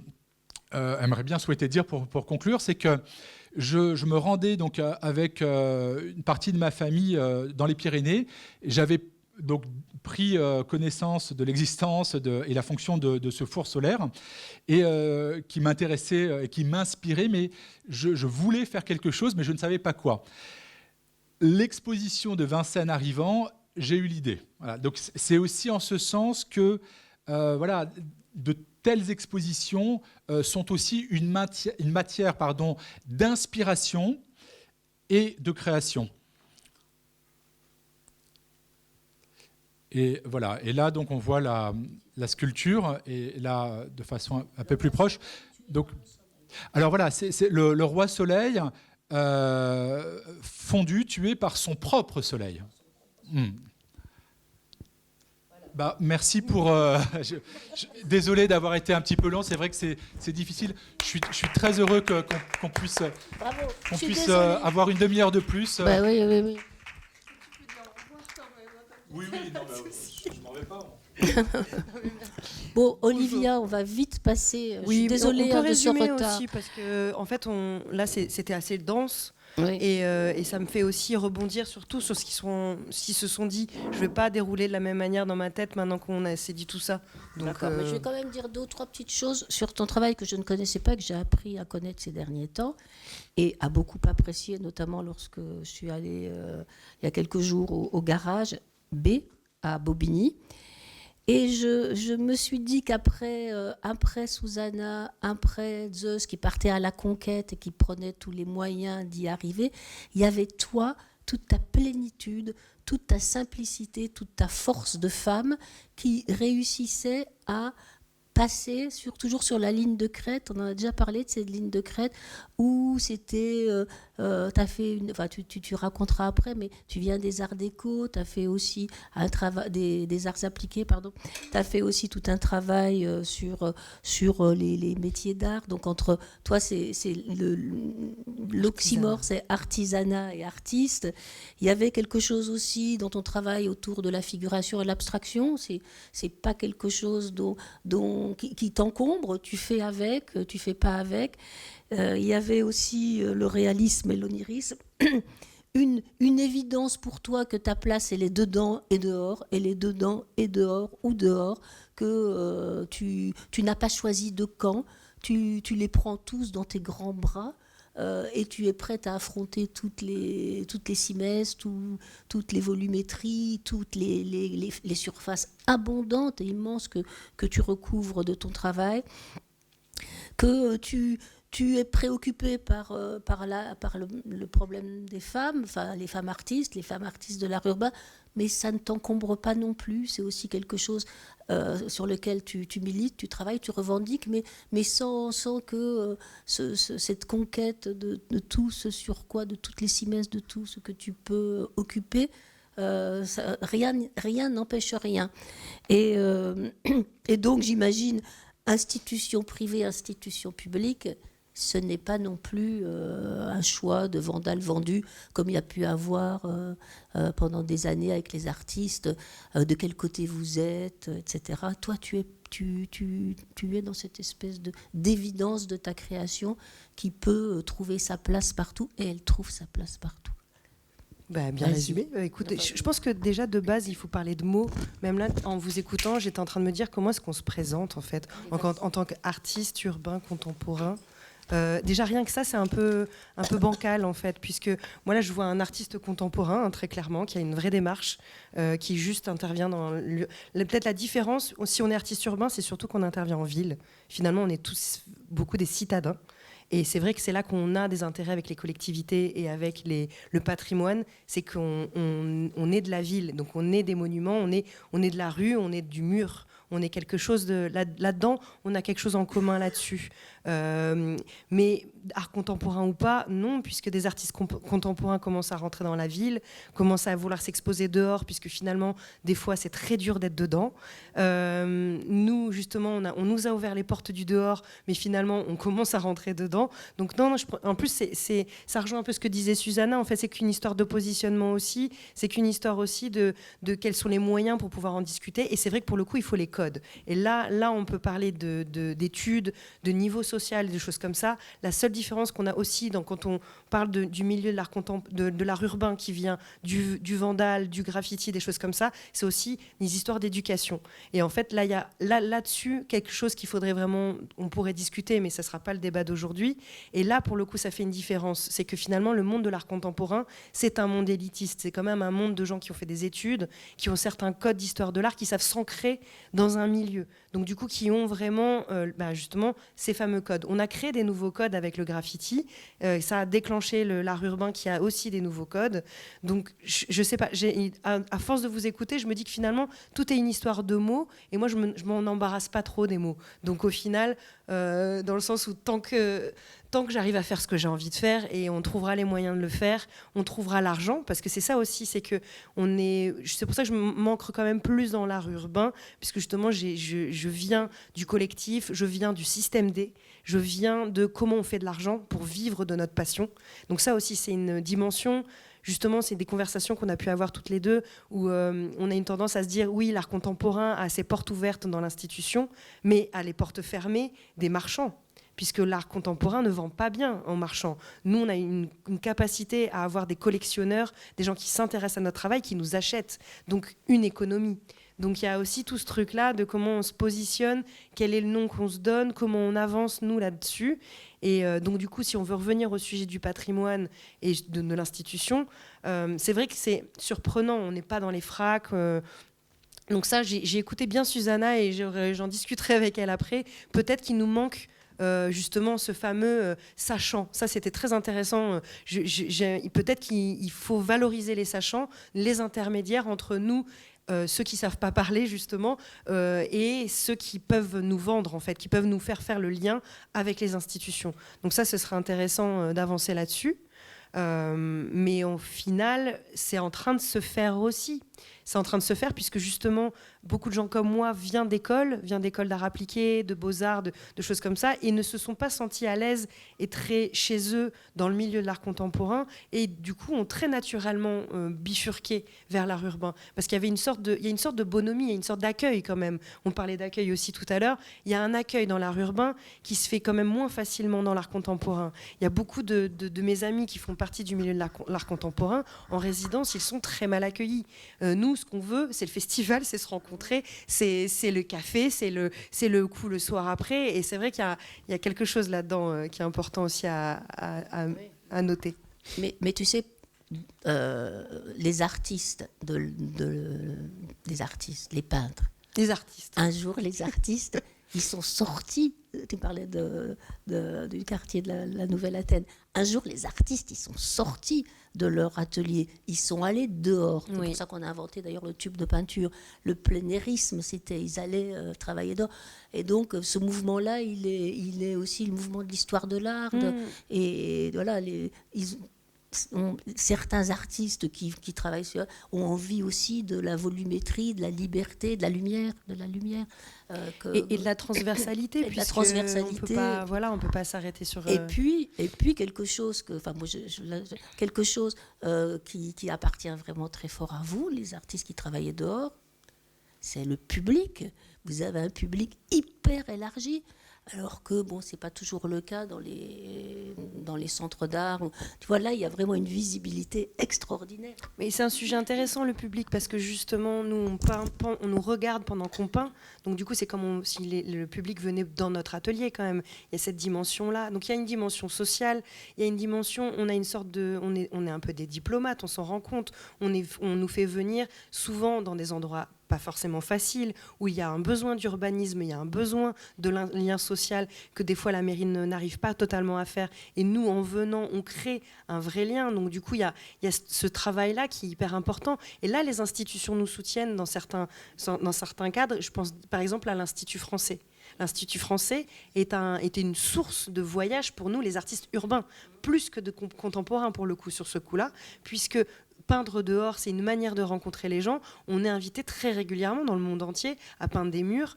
aimerais bien souhaiter dire pour conclure, c'est que je me rendais donc avec une partie de ma famille dans les Pyrénées. J'avais donc pris connaissance de l'existence et la fonction de ce four solaire, et qui m'intéressait et qui m'inspirait, mais je voulais faire quelque chose, mais je ne savais pas quoi. L'exposition de Vincennes arrivant, j'ai eu l'idée. Voilà. Donc c'est aussi en ce sens que voilà, de telles expositions sont aussi une matière d'inspiration et de création. Et voilà. Et là, donc, on voit la sculpture, et là, de façon un peu plus proche. Donc, alors voilà, c'est le roi soleil fondu, tué par son propre soleil. Bah, merci pour... désolé d'avoir été un petit peu long, c'est vrai que c'est difficile. Je suis très heureux qu'on puisse, avoir une demi-heure de plus. Bah, oui, oui, oui. Oui, non, je m'en vais pas. Bon, Olivia, on va vite passer. Oui, je suis désolée on peut de ce résumer retard. aussi, parce que en fait, là, c'était assez dense. Oui. Et ça me fait aussi rebondir surtout sur ce qui se sont dit. Je ne vais pas dérouler de la même manière dans ma tête maintenant qu'on s'est dit tout ça. Donc, D'accord, mais je vais quand même dire 2 ou 3 petites choses sur ton travail que je ne connaissais pas, que j'ai appris à connaître ces derniers temps et à beaucoup apprécier, notamment lorsque je suis allée il y a quelques jours au garage B à Bobigny. Et je me suis dit qu'après après Susanna, après Zeus qui partait à la conquête et qui prenait tous les moyens d'y arriver, il y avait toi, toute ta plénitude, toute ta simplicité, toute ta force de femme qui réussissait à passer toujours sur la ligne de crête. On en a déjà parlé de cette ligne de crête où c'était, t'as fait tu raconteras après, mais tu viens des arts déco, tu as fait aussi un travail des arts appliqués, pardon. Tu as fait aussi tout un travail sur les métiers d'art. Donc entre toi, c'est l'oxymore, c'est artisanat et artiste. Il y avait quelque chose aussi dans ton travail autour de la figuration et l'abstraction. C'est pas quelque chose qui t'encombre, tu fais avec, tu fais pas avec. Il y avait aussi le réalisme et l'onirisme. Une évidence pour toi que ta place elle est dedans et dehors, elle est dedans et dehors ou dehors, que tu n'as pas choisi de camp, tu les prends tous dans tes grands bras. Et tu es prête à affronter toutes les simesses, toutes les volumétries, toutes les surfaces abondantes et immenses que tu recouvres de ton travail, que tu es préoccupée par le problème des femmes, enfin les femmes artistes de l'art urbain, mais ça ne t'encombre pas non plus. C'est aussi quelque chose sur lequel tu milites, tu travailles, tu revendiques, mais sans que cette conquête de tout ce sur quoi, de toutes les simesses, de tout ce que tu peux occuper, rien n'empêche rien. Et donc j'imagine, institution privée, institution publique, ce n'est pas non plus un choix de vandale vendu comme il y a pu avoir pendant des années avec les artistes, de quel côté vous êtes, etc. Toi, tu es dans cette espèce d'évidence de ta création qui peut trouver sa place partout, et elle trouve sa place partout. Bah, bien résumé. Écoutez, je pense que déjà de base, il faut parler de mots. Même là, en vous écoutant, j'étais en train de me dire comment est-ce qu'on se présente en fait en tant qu'artiste urbain contemporain. Déjà rien que ça, c'est un peu bancal en fait, puisque moi là je vois un artiste contemporain très clairement qui a une vraie démarche, qui juste intervient dans peut-être la différence. Si on est artiste urbain, c'est surtout qu'on intervient en ville. Finalement, on est tous beaucoup des citadins. Et c'est vrai que c'est là qu'on a des intérêts avec les collectivités et avec le patrimoine, c'est qu'on est de la ville, donc on est des monuments, on est de la rue, on est du mur, on est quelque chose là-dedans, on a quelque chose en commun là-dessus. Mais art contemporain ou pas, non, puisque des artistes contemporains commencent à rentrer dans la ville, commencent à vouloir s'exposer dehors, puisque finalement, des fois, c'est très dur d'être dedans. Nous, justement on nous a ouvert les portes du dehors, mais finalement on commence à rentrer dedans. Donc non, en plus ça rejoint un peu ce que disait Susanna. En fait, c'est qu'une histoire de positionnement aussi, c'est qu'une histoire aussi de quels sont les moyens pour pouvoir en discuter. Et c'est vrai que pour le coup, il faut les codes. Et là on peut parler d'études, de niveau social, des choses comme ça. La seule différence qu'on a aussi quand on parle du milieu de l'art urbain qui vient du vandal, du graffiti, des choses comme ça, c'est aussi des histoires d'éducation. Et en fait, là, il y a là-dessus quelque chose qu'il faudrait vraiment, on pourrait discuter, mais ça ne sera pas le débat d'aujourd'hui. Et là, pour le coup, ça fait une différence. C'est que finalement, le monde de l'art contemporain, c'est un monde élitiste. C'est quand même un monde de gens qui ont fait des études, qui ont certains codes d'histoire de l'art, qui savent s'ancrer dans un milieu. Donc du coup, qui ont vraiment, justement, ces fameux codes. On a créé des nouveaux codes avec le graffiti. Ça a déclenché l'art urbain qui a aussi des nouveaux codes. Donc, je sais pas, à force de vous écouter, je me dis que finalement, tout est une histoire de mots. Et moi, je m'en embarrasse pas trop des mots. Donc au final, dans le sens où tant que j'arrive à faire ce que j'ai envie de faire, et on trouvera les moyens de le faire, on trouvera l'argent, parce que c'est ça aussi, c'est pour ça que je m'ancre quand même plus dans l'art urbain, puisque justement je viens du collectif, je viens du système D, je viens de comment on fait de l'argent pour vivre de notre passion. Donc ça aussi, c'est une dimension. Justement, c'est des conversations qu'on a pu avoir toutes les deux où on a une tendance à se dire oui, l'art contemporain a ses portes ouvertes dans l'institution, mais a les portes fermées des marchands, puisque l'art contemporain ne vend pas bien en marchand. Nous, on a une capacité à avoir des collectionneurs, des gens qui s'intéressent à notre travail, qui nous achètent, donc une économie. Donc il y a aussi tout ce truc-là de comment on se positionne, quel est le nom qu'on se donne, comment on avance, nous, là-dessus. Et donc du coup, si on veut revenir au sujet du patrimoine et de l'institution, c'est vrai que c'est surprenant, on n'est pas dans les fracs. Donc ça, j'ai écouté bien Susanna et j'en discuterai avec elle après. Peut-être qu'il nous manque justement ce fameux sachant. Ça, c'était très intéressant. Peut-être qu'il faut valoriser les sachants, les intermédiaires entre nous, ceux qui ne savent pas parler justement, et ceux qui peuvent nous vendre en fait, qui peuvent nous faire le lien avec les institutions. Donc ça, ce serait intéressant d'avancer là-dessus. Mais au final, c'est en train de se faire aussi. C'est en train de se faire puisque justement, beaucoup de gens comme moi viennent d'écoles d'art appliqué, de beaux-arts, de choses comme ça, et ne se sont pas sentis à l'aise et très chez eux dans le milieu de l'art contemporain, et du coup ont très naturellement bifurqué vers l'art urbain. Parce qu'il y avait une sorte de bonhomie, il y a une sorte d'accueil quand même. On parlait d'accueil aussi tout à l'heure. Il y a un accueil dans l'art urbain qui se fait quand même moins facilement dans l'art contemporain. Il y a beaucoup de mes amis qui font partie du milieu de l'art contemporain. En résidence, ils sont très mal accueillis. Nous, ce qu'on veut, c'est le festival, c'est se rencontrer, c'est le café, c'est le coup le soir après. Et c'est vrai qu'il y a quelque chose là-dedans qui est important aussi à noter. Mais tu sais, les artistes, les artistes, les peintres. Les artistes. Un jour, les artistes, ils sont sortis. Tu parlais du quartier de la Nouvelle-Athènes. Un jour, les artistes, ils sont sortis de leur atelier. Ils sont allés dehors. C'est pour ça qu'on a inventé d'ailleurs le tube de peinture. Le plénérisme, c'était, ils allaient travailler dehors. Et donc, ce mouvement-là, il est aussi le mouvement de l'histoire de l'art. Et voilà, certains artistes qui travaillent sur ont envie aussi de la volumétrie, de la liberté, de la lumière. Et de la transversalité. Et de la transversalité. On peut pas s'arrêter sur... Et puis quelque chose qui appartient vraiment très fort à vous, les artistes qui travaillent dehors, c'est le public. Vous avez un public hyper élargi. Alors que, c'est pas toujours le cas dans les centres d'art. Tu vois, là, il y a vraiment une visibilité extraordinaire. Mais c'est un sujet intéressant, le public, parce que justement, nous, on nous regarde pendant qu'on peint. Donc, du coup, c'est comme si le public venait dans notre atelier, quand même. Il y a cette dimension-là. Donc, il y a une dimension sociale. Il y a une dimension, on a une sorte de... On est un peu des diplomates, on s'en rend compte. On nous fait venir souvent dans des endroits pas forcément facile, où il y a un besoin d'urbanisme, il y a un besoin de lien social que des fois la mairie n'arrive pas totalement à faire. Et nous, en venant, on crée un vrai lien. Donc du coup, il y a ce travail-là qui est hyper important. Et là, les institutions nous soutiennent dans certains cadres. Je pense par exemple à l'Institut français. L'Institut français était une source de voyage pour nous, les artistes urbains, plus que de contemporains pour le coup, sur ce coup-là, puisque peindre dehors, c'est une manière de rencontrer les gens. On est invité très régulièrement dans le monde entier à peindre des murs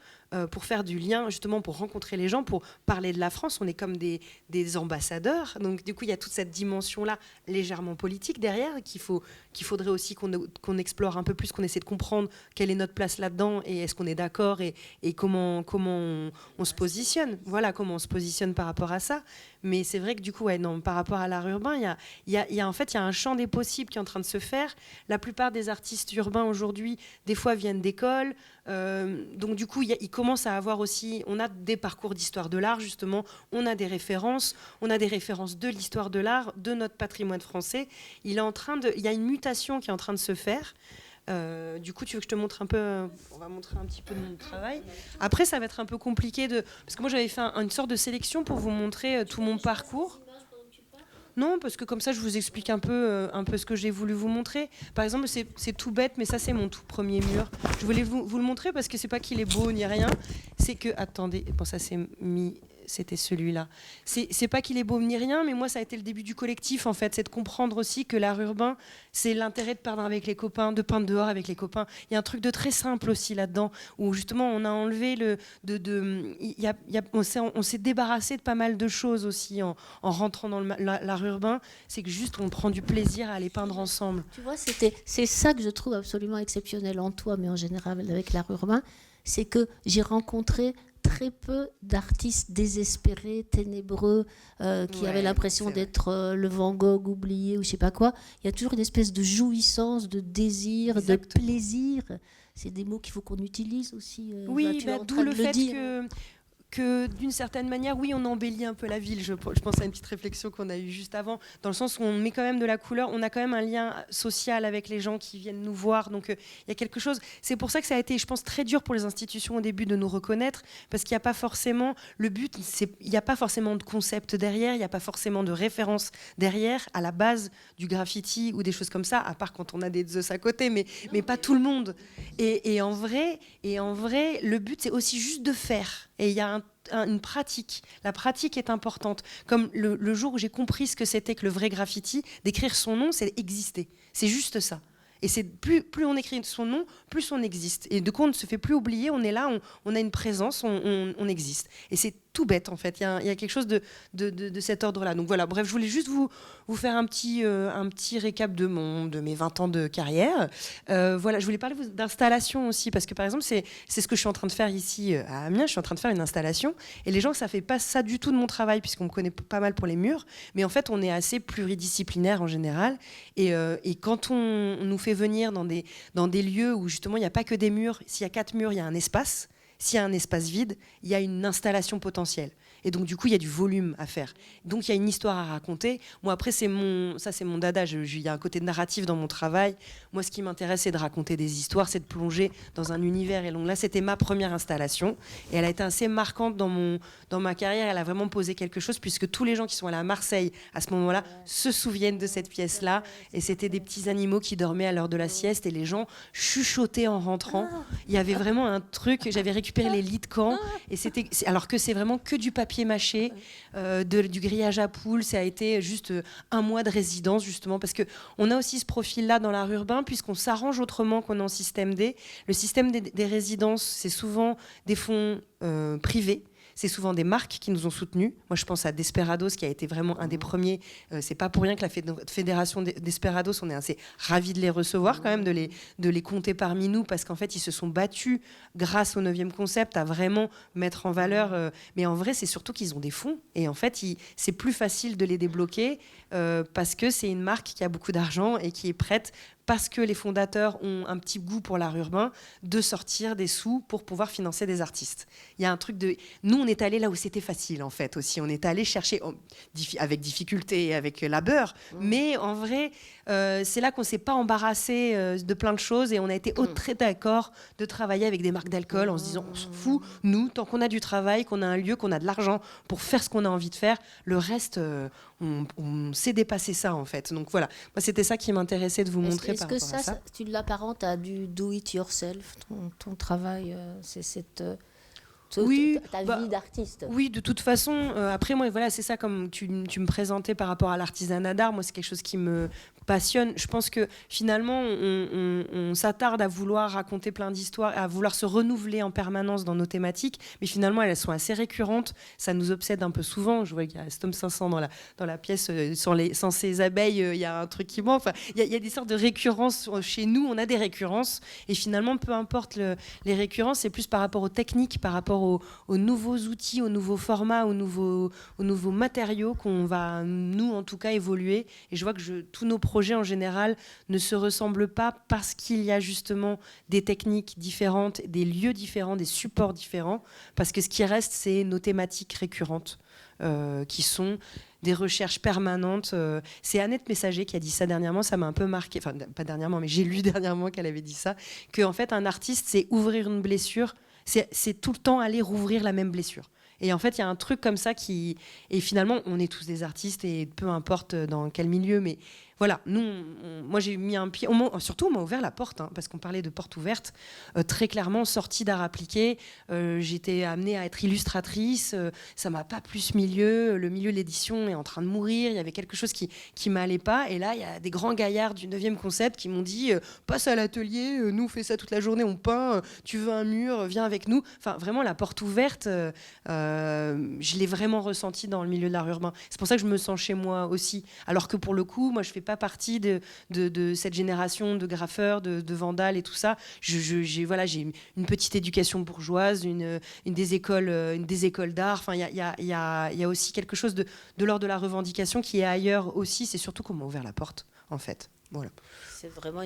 pour faire du lien, justement pour rencontrer les gens, pour parler de la France. On est comme des ambassadeurs. Donc du coup, il y a toute cette dimension-là légèrement politique derrière qu'il faudrait aussi qu'on explore un peu plus, qu'on essaie de comprendre quelle est notre place là-dedans et est-ce qu'on est d'accord et comment on se positionne. Voilà, comment on se positionne par rapport à ça. Mais c'est vrai que du coup, par rapport à l'art urbain, il y a un champ des possibles qui est en train de se faire. La plupart des artistes urbains aujourd'hui, des fois, viennent d'écoles. Donc du coup, il commence à avoir aussi, on a des parcours d'histoire de l'art justement, on a des références de l'histoire de l'art, de notre patrimoine français. Il y a une mutation qui est en train de se faire. Du coup, tu veux que je te montre un peu, on va montrer un petit peu de mon travail. Après, ça va être un peu compliqué parce que moi j'avais fait une sorte de sélection pour vous montrer tout mon parcours. Non, parce que comme ça, je vous explique un peu ce que j'ai voulu vous montrer. Par exemple, c'est tout bête, mais ça, c'est mon tout premier mur. Je voulais vous le montrer parce que c'est pas qu'il est beau ni rien. C'est que, attendez, bon, ça c'est mis. C'était celui-là. C'est pas qu'il est beau ni rien, mais moi, ça a été le début du collectif, en fait. C'est de comprendre aussi que l'art urbain, c'est l'intérêt de peindre avec les copains, de peindre dehors avec les copains. Il y a un truc de très simple aussi là-dedans, où justement, on a enlevé on s'est débarrassé de pas mal de choses aussi en rentrant dans l'art urbain. C'est que juste, on prend du plaisir à aller peindre ensemble. Tu vois, c'est ça que je trouve absolument exceptionnel en toi, mais en général avec l'art urbain, c'est que j'ai rencontré très peu d'artistes désespérés, ténébreux, qui avaient l'impression d'être le Van Gogh oublié ou je sais pas quoi. Il y a toujours une espèce de jouissance, de désir, de plaisir. C'est des mots qu'il faut qu'on utilise aussi. Oui, d'où le fait que d'une certaine manière, oui, on embellit un peu la ville. Je pense à une petite réflexion qu'on a eue juste avant, dans le sens où on met quand même de la couleur, on a quand même un lien social avec les gens qui viennent nous voir. Donc, il y a quelque chose. C'est pour ça que ça a été, je pense, très dur pour les institutions au début de nous reconnaître, parce qu'il n'y a pas forcément le but, il n'y a pas forcément de concept derrière, il n'y a pas forcément de référence derrière, à la base du graffiti ou des choses comme ça, à part quand on a des Zeus à côté, mais pas tout le monde. Et en vrai, le but, c'est aussi juste de faire. Et il y a une pratique. La pratique est importante. Comme le jour où j'ai compris ce que c'était que le vrai graffiti, d'écrire son nom, c'est exister. C'est juste ça. Et c'est plus on écrit son nom, plus on existe. Et de coup, on ne se fait plus oublier, on est là, on a une présence, on existe. Et c'est tout bête, en fait. Il y a quelque chose de cet ordre-là. Donc voilà, bref, je voulais juste vous faire un petit récap de mes 20 ans de carrière. Voilà, je voulais parler d'installation aussi, parce que par exemple, c'est ce que je suis en train de faire ici à Amiens. Je suis en train de faire une installation. Et les gens, ça ne fait pas ça du tout de mon travail, puisqu'on me connaît pas mal pour les murs. Mais en fait, on est assez pluridisciplinaire en général. Et quand on nous fait venir dans des lieux où justement, il n'y a pas que des murs, s'il y a 4 murs, il y a un espace. S'il y a un espace vide, il y a une installation potentielle. Et donc, du coup, il y a du volume à faire. Donc, il y a une histoire à raconter. Moi, après, c'est mon dada. Il y a un côté narratif dans mon travail. Moi, ce qui m'intéresse, c'est de raconter des histoires, c'est de plonger dans un univers. Et donc là, c'était ma première installation. Et elle a été assez marquante dans ma carrière. Elle a vraiment posé quelque chose, puisque tous les gens qui sont allés à Marseille à ce moment-là se souviennent de cette pièce-là. Et c'était des petits animaux qui dormaient à l'heure de la sieste. Et les gens chuchotaient en rentrant. Il y avait vraiment un truc. J'avais récupéré les lits de camp. Et alors que c'est vraiment que du papier mâché, du grillage à poules. Ça a été juste un mois de résidence, justement, parce qu'on a aussi ce profil-là dans l'art urbain, puisqu'on s'arrange autrement qu'on est en système D. Le système des résidences, c'est souvent des fonds privés. C'est souvent des marques qui nous ont soutenus. Moi, je pense à Desperados, qui a été vraiment un des premiers. C'est pas pour rien que la fédération Desperados, on est assez ravis de les recevoir, quand même, de les compter parmi nous, parce qu'en fait, ils se sont battus, grâce au 9e concept, à vraiment mettre en valeur. Mais en vrai, c'est surtout qu'ils ont des fonds. Et en fait, c'est plus facile de les débloquer, parce que c'est une marque qui a beaucoup d'argent et qui est prête, parce que les fondateurs ont un petit goût pour l'art urbain, de sortir des sous pour pouvoir financer des artistes. Il y a un truc de... Nous, on est allés là où c'était facile, en fait, aussi. On est allés chercher, avec difficulté et avec labeur, mais en vrai, c'est là qu'on ne s'est pas embarrassé de plein de choses, et on a été très d'accord de travailler avec des marques d'alcool en se disant, on s'en fout, nous, tant qu'on a du travail, qu'on a un lieu, qu'on a de l'argent pour faire ce qu'on a envie de faire, le reste... on sait dépasser ça, en fait. Donc voilà, moi c'était ça qui m'intéressait de vous montrer par rapport à ça. Tu l'apparentes à du do it yourself, ton travail, c'est cette ta vie d'artiste. Oui, de toute façon. Après, moi, voilà, c'est ça, comme tu me présentais par rapport à l'artisanat d'art. Moi, c'est quelque chose qui me passionne. Je pense que finalement, on s'attarde à vouloir raconter plein d'histoires, à vouloir se renouveler en permanence dans nos thématiques, mais finalement, elles sont assez récurrentes. Ça nous obsède un peu souvent. Je vois qu'il y a Stom 500 dans la pièce. Sans ces abeilles, il y a un truc qui manque. Enfin, il y a des sortes de récurrences chez nous. On a des récurrences. Et finalement, peu importe les récurrences, c'est plus par rapport aux techniques, par rapport aux nouveaux outils, aux nouveaux formats, aux nouveaux matériaux qu'on va, nous en tout cas, évoluer. Et je vois que tous nos projets en général ne se ressemblent pas parce qu'il y a justement des techniques différentes, des lieux différents, des supports différents, parce que ce qui reste, c'est nos thématiques récurrentes qui sont des recherches permanentes. C'est Annette Messager qui a dit ça dernièrement, ça m'a un peu marqué, enfin pas dernièrement, mais j'ai lu dernièrement qu'elle avait dit ça, qu'en fait un artiste, c'est ouvrir une blessure, c'est tout le temps aller rouvrir la même blessure. Et en fait, il y a un truc comme ça qui... Et finalement, on est tous des artistes, et peu importe dans quel milieu, mais voilà, moi j'ai mis un pied... Surtout, on m'a ouvert la porte, parce qu'on parlait de porte ouverte. Très clairement, sortie d'art appliqué, j'étais amenée à être illustratrice, ça m'a pas plu ce milieu, le milieu de l'édition est en train de mourir, il y avait quelque chose qui m'allait pas, et là, il y a des grands gaillards du 9e concept qui m'ont dit passe à l'atelier, nous on fait ça toute la journée, on peint, tu veux un mur, viens avec nous. Enfin, vraiment, la porte ouverte, je l'ai vraiment ressenti dans le milieu de l'art urbain. C'est pour ça que je me sens chez moi aussi, alors que pour le coup, moi je fais pas partie de cette génération de graffeurs, de vandales et tout ça. J'ai une petite éducation bourgeoise, une des écoles d'art. Enfin, il y a aussi quelque chose de l'ordre de la revendication qui est ailleurs aussi. C'est surtout qu'on m'a ouvert la porte, en fait. Voilà. C'est vraiment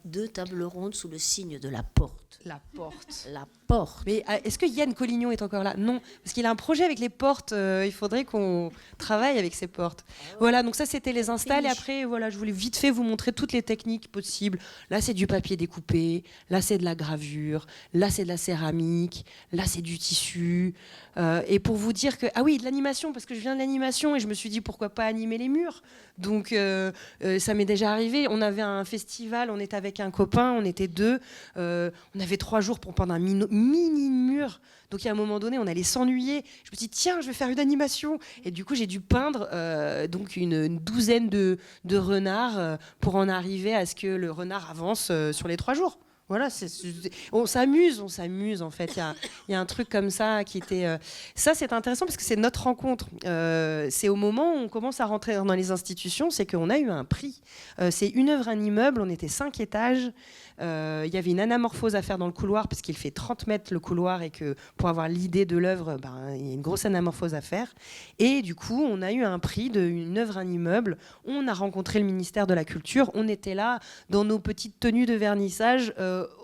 deux tables rondes sous le signe de la porte. La porte. La porte. Mais est-ce que Yann Collignon est encore là? Non, parce qu'il a un projet avec les portes. Il faudrait qu'on travaille avec ces portes. Voilà, donc ça c'était les installs. Et après, voilà, je voulais vite fait vous montrer toutes les techniques possibles. Là, c'est du papier découpé. Là, c'est de la gravure. Là, c'est de la céramique. Là, c'est du tissu. Et pour vous dire que... Ah oui, de l'animation, parce que je viens de l'animation et je me suis dit pourquoi pas animer les murs. Donc, ça m'est déjà arrivé. On avait un festival, on était avec un copain, on était deux. On avait 3 jours pour peindre un mini mur. Donc, à un moment donné, on allait s'ennuyer. Je me suis dit, tiens, je vais faire une animation. Et du coup, j'ai dû peindre donc une douzaine de renards pour en arriver à ce que le renard avance sur les 3 jours. Voilà, on s'amuse en fait. Il y a un truc comme ça qui était... Ça, c'est intéressant parce que c'est notre rencontre. C'est au moment où on commence à rentrer dans les institutions, c'est qu'on a eu un prix. C'est une œuvre, un immeuble, on était 5 étages. Il y avait une anamorphose à faire dans le couloir parce qu'il fait 30 mètres le couloir et que pour avoir l'idée de l'œuvre, il y a une grosse anamorphose à faire. Et du coup, on a eu un prix d'une œuvre, un immeuble. On a rencontré le ministère de la Culture. On était là dans nos petites tenues de vernissage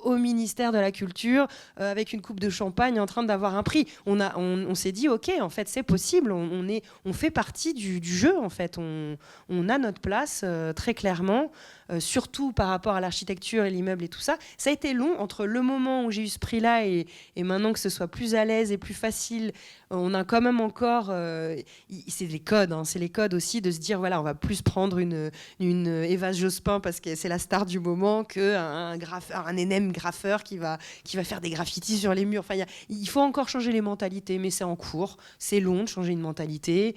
au ministère de la Culture avec une coupe de champagne en train d'avoir un prix. On s'est dit, ok, en fait, c'est possible. On fait partie du jeu, en fait. On a notre place très clairement. Surtout par rapport à l'architecture et l'immeuble et tout ça. Ça a été long entre le moment où j'ai eu ce prix-là et maintenant que ce soit plus à l'aise et plus facile. On a quand même encore... c'est les codes, c'est les codes aussi de se dire, voilà, on va plus prendre une Eva Jospin parce que c'est la star du moment qu'un énième graffeur qui va faire des graffitis sur les murs. Enfin, il faut encore changer les mentalités, mais c'est en cours. C'est long de changer une mentalité.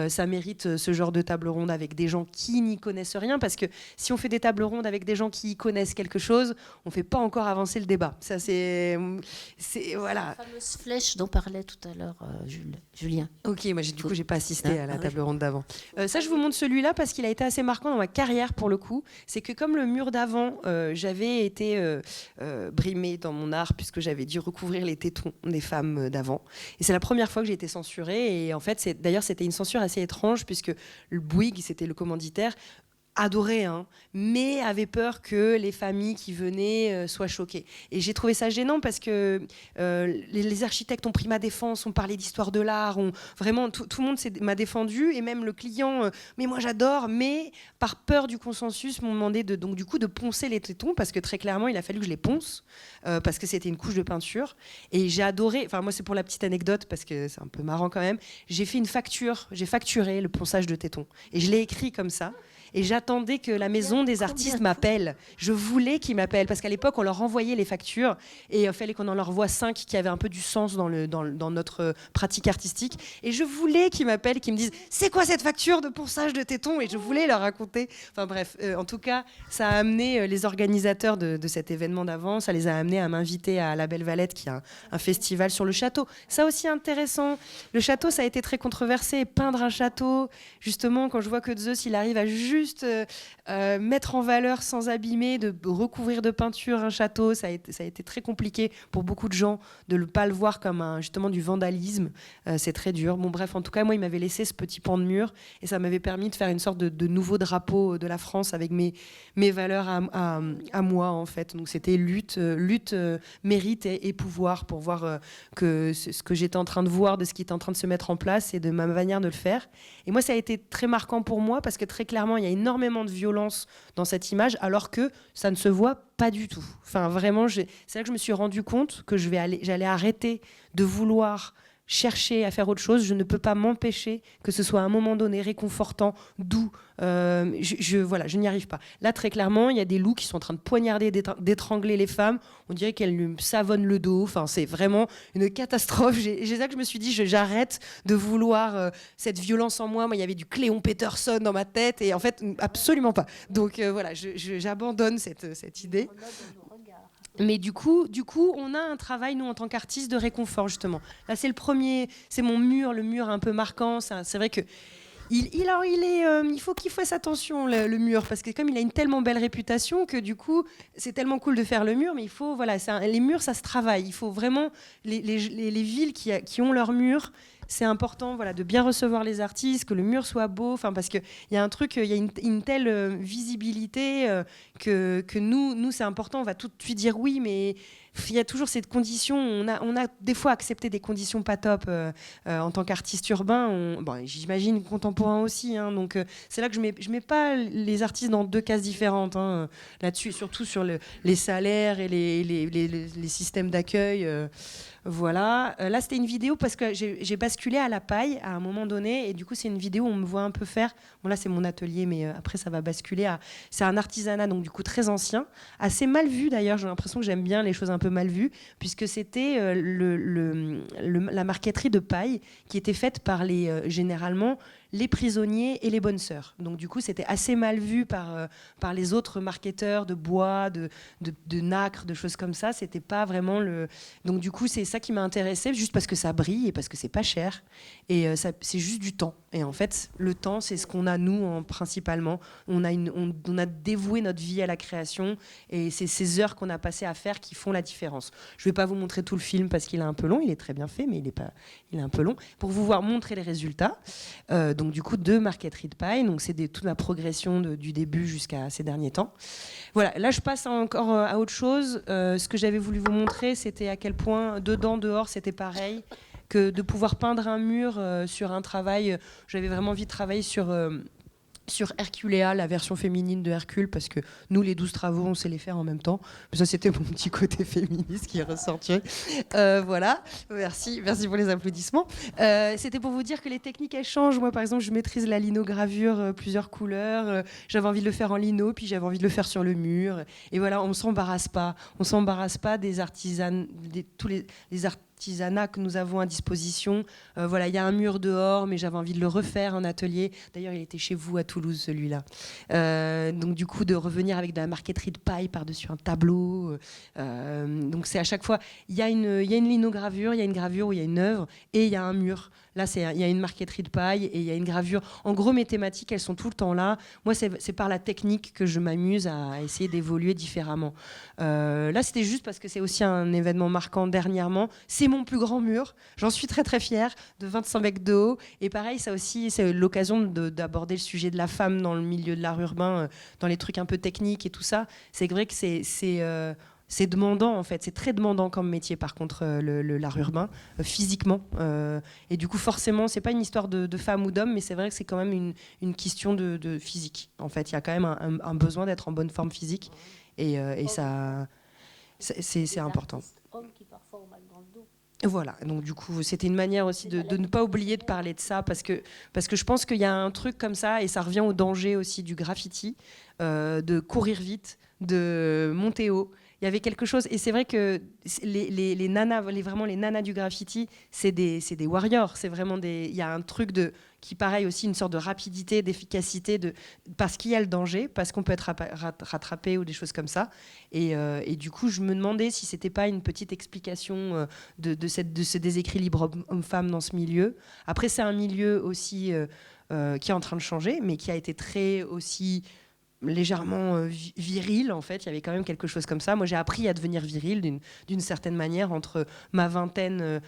Ça mérite ce genre de table ronde avec des gens qui n'y connaissent rien, parce que si on fait des tables rondes avec des gens qui y connaissent quelque chose, on ne fait pas encore avancer le débat. Ça, c'est voilà. La fameuse flèche dont parlait tout à l'heure Julien. Ok, moi du coup, j'ai pas assisté à la table ronde d'avant. Ça, je vous montre celui-là parce qu'il a été assez marquant dans ma carrière pour le coup. C'est que comme le mur d'avant, j'avais été brimée dans mon art puisque j'avais dû recouvrir les tétons des femmes d'avant. Et c'est la première fois que j'ai été censurée. Et en fait, d'ailleurs, c'était une censure assez étrange puisque le Bouygues, c'était le commanditaire, adoré, mais avait peur que les familles qui venaient soient choquées. Et j'ai trouvé ça gênant parce que les architectes ont pris ma défense, ont parlé d'histoire de l'art, vraiment tout le monde m'a défendu, et même le client, mais moi j'adore, mais par peur du consensus, m'ont demandé de poncer les tétons, parce que très clairement il a fallu que je les ponce, parce que c'était une couche de peinture. Et j'ai adoré, enfin moi c'est pour la petite anecdote, parce que c'est un peu marrant quand même, j'ai facturé le ponçage de tétons. Et je l'ai écrit comme ça. Et j'attendais que la maison des artistes m'appelle. Je voulais qu'ils m'appellent, parce qu'à l'époque, on leur envoyait les factures, et il fallait qu'on en leur voie 5 qui avaient un peu du sens dans notre pratique artistique. Et je voulais qu'ils m'appellent, qu'ils me disent « C'est quoi cette facture de ponçage de tétons ?» Et je voulais leur raconter. Enfin bref, en tout cas, ça a amené les organisateurs de cet événement d'avant, ça les a amenés à m'inviter à la Belle Valette, qui a un festival sur le château. Ça aussi intéressant. Le château, ça a été très controversé. Peindre un château, justement, quand je vois que Zeus, il arrive à juste mettre en valeur sans abîmer, de recouvrir de peinture un château, ça a été très compliqué pour beaucoup de gens de ne pas le voir comme justement du vandalisme. C'est très dur. Bon bref, en tout cas, moi, il m'avait laissé ce petit pan de mur et ça m'avait permis de faire une sorte de nouveau drapeau de la France avec mes valeurs à moi, en fait. Donc c'était lutte, mérite et pouvoir, pour voir que ce que j'étais en train de voir, de ce qui était en train de se mettre en place et de ma manière de le faire. Et moi, ça a été très marquant pour moi parce que très clairement, il y a énormément de violence dans cette image alors que ça ne se voit pas du tout. Enfin, vraiment, c'est là que je me suis rendu compte que j'allais arrêter de vouloir chercher à faire autre chose. Je ne peux pas m'empêcher que ce soit à un moment donné réconfortant, doux. Je n'y arrive pas. Là, très clairement, il y a des loups qui sont en train de poignarder, d'étrangler les femmes. On dirait qu'elles lui savonnent le dos. Enfin, c'est vraiment une catastrophe. C'est ça que je me suis dit, j'arrête de vouloir cette violence en moi. Moi, il y avait du Cléon Peterson dans ma tête et en fait, absolument pas. Donc voilà, j'abandonne cette idée. Mais du coup, on a un travail, nous, en tant qu'artistes, de réconfort, justement. Là, c'est le premier, c'est mon mur, le mur un peu marquant. C'est vrai que il faut qu'il fasse attention, le mur, parce que comme il a une tellement belle réputation que du coup, c'est tellement cool de faire le mur, mais il faut, voilà, les murs, ça se travaille. Il faut vraiment, les villes qui ont leur mur, c'est important, voilà, de bien recevoir les artistes, que le mur soit beau, parce qu'il y a un truc, il y a une telle visibilité que nous, c'est important. On va tout de suite dire oui, mais il y a toujours cette condition. On a des fois accepté des conditions pas top en tant qu'artiste urbain. J'imagine contemporain aussi. Hein, donc c'est là que je mets pas les artistes dans deux cases différentes là-dessus, surtout sur les salaires et les systèmes d'accueil. Voilà. Là, c'était une vidéo parce que j'ai basculé à la paille à un moment donné. Et du coup, c'est une vidéo où on me voit un peu faire. Bon, là, c'est mon atelier, mais après, ça va basculer à... C'est un artisanat, donc du coup, très ancien. Assez mal vu, d'ailleurs. J'ai l'impression que j'aime bien les choses un peu mal vues, puisque c'était la marqueterie de paille qui était faite par généralement les prisonniers et les bonnes sœurs. Donc du coup, c'était assez mal vu par les autres marketeurs de bois, de nacre, de choses comme ça. C'était pas vraiment le... Donc du coup, c'est ça qui m'a intéressée, juste parce que ça brille et parce que c'est pas cher. Et c'est juste du temps. Et en fait, le temps, c'est ce qu'on a, nous, principalement. On a dévoué notre vie à la création et c'est ces heures qu'on a passées à faire qui font la différence. Je vais pas vous montrer tout le film parce qu'il est un peu long. Il est très bien fait, mais il est un peu long. Pour vous voir montrer les résultats, donc du coup 2 marqueteries de paille, donc c'est toute ma progression du début jusqu'à ces derniers temps. Voilà, là je passe encore à autre chose. Ce que j'avais voulu vous montrer, c'était à quel point dedans, dehors, c'était pareil, que de pouvoir peindre un mur sur un travail. J'avais vraiment envie de travailler sur Herculea, la version féminine de Hercule, parce que nous, les 12 travaux, on sait les faire en même temps. Mais ça, c'était mon petit côté féministe qui est ressorti. Voilà, merci pour les applaudissements. C'était pour vous dire que les techniques, elles changent. Moi, par exemple, je maîtrise la linogravure, plusieurs couleurs. J'avais envie de le faire en lino, puis j'avais envie de le faire sur le mur. Et voilà, on ne s'embarrasse pas. On ne s'embarrasse pas des artisans, tous les artisanat que nous avons à disposition. Voilà, il y a un mur dehors, mais j'avais envie de le refaire en atelier. D'ailleurs, il était chez vous à Toulouse, celui-là. Donc, du coup, de revenir avec de la marqueterie de paille par-dessus un tableau. Donc, c'est à chaque fois, il y a une linogravure, il y a une gravure où il y a une œuvre, et il y a un mur. Là, il y a une marqueterie de paille et il y a une gravure. En gros, mes thématiques, elles sont tout le temps là. Moi, c'est par la technique que je m'amuse à essayer d'évoluer différemment. Là, c'était juste parce que c'est aussi un événement marquant dernièrement. C'est mon plus grand mur. J'en suis très, très fière, de 25 mètres de haut. Et pareil, ça aussi, c'est l'occasion d'aborder le sujet de la femme dans le milieu de l'art urbain, dans les trucs un peu techniques et tout ça. C'est vrai que c'est demandant, en fait. C'est très demandant comme métier, par contre, l'art urbain, physiquement. Et du coup, forcément, c'est pas une histoire de femme ou d'homme, mais c'est vrai que c'est quand même une question de physique. En fait, il y a quand même un besoin d'être en bonne forme physique. Et ça, c'est important. Hommes qui parfois ont mal dans le dos. Voilà, donc du coup, c'était une manière aussi de ne pas oublier de parler de ça, parce que je pense qu'il y a un truc comme ça, et ça revient au danger aussi du graffiti, de courir vite, de monter haut. Il y avait quelque chose, et c'est vrai que les nanas, vraiment les nanas du graffiti, c'est des warriors, c'est vraiment il y a un truc qui pareil aussi, une sorte de rapidité, d'efficacité, parce qu'il y a le danger, parce qu'on peut être rattrapé ou des choses comme ça. Et du coup, je me demandais si c'était pas une petite explication de ce déséquilibre homme-femme dans ce milieu. Après, c'est un milieu aussi qui est en train de changer, mais qui a été très aussi légèrement viril, en fait. Il y avait quand même quelque chose comme ça. Moi, j'ai appris à devenir viril d'une certaine manière entre ma vingtaine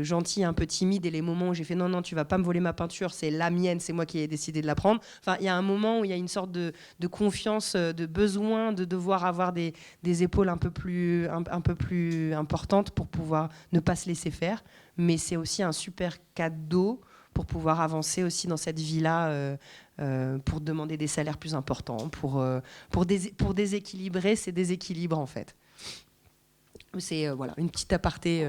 gentille, un peu timide, et les moments où j'ai fait non, tu vas pas me voler ma peinture, c'est la mienne, c'est moi qui ai décidé de la prendre. Enfin, il y a un moment où il y a une sorte de confiance, de besoin de devoir avoir des épaules un peu plus importantes pour pouvoir ne pas se laisser faire. Mais c'est aussi un super cadeau pour pouvoir avancer aussi dans cette vie-là, pour demander des salaires plus importants, pour déséquilibrer ces déséquilibres, en fait. C'est voilà, une petite aparté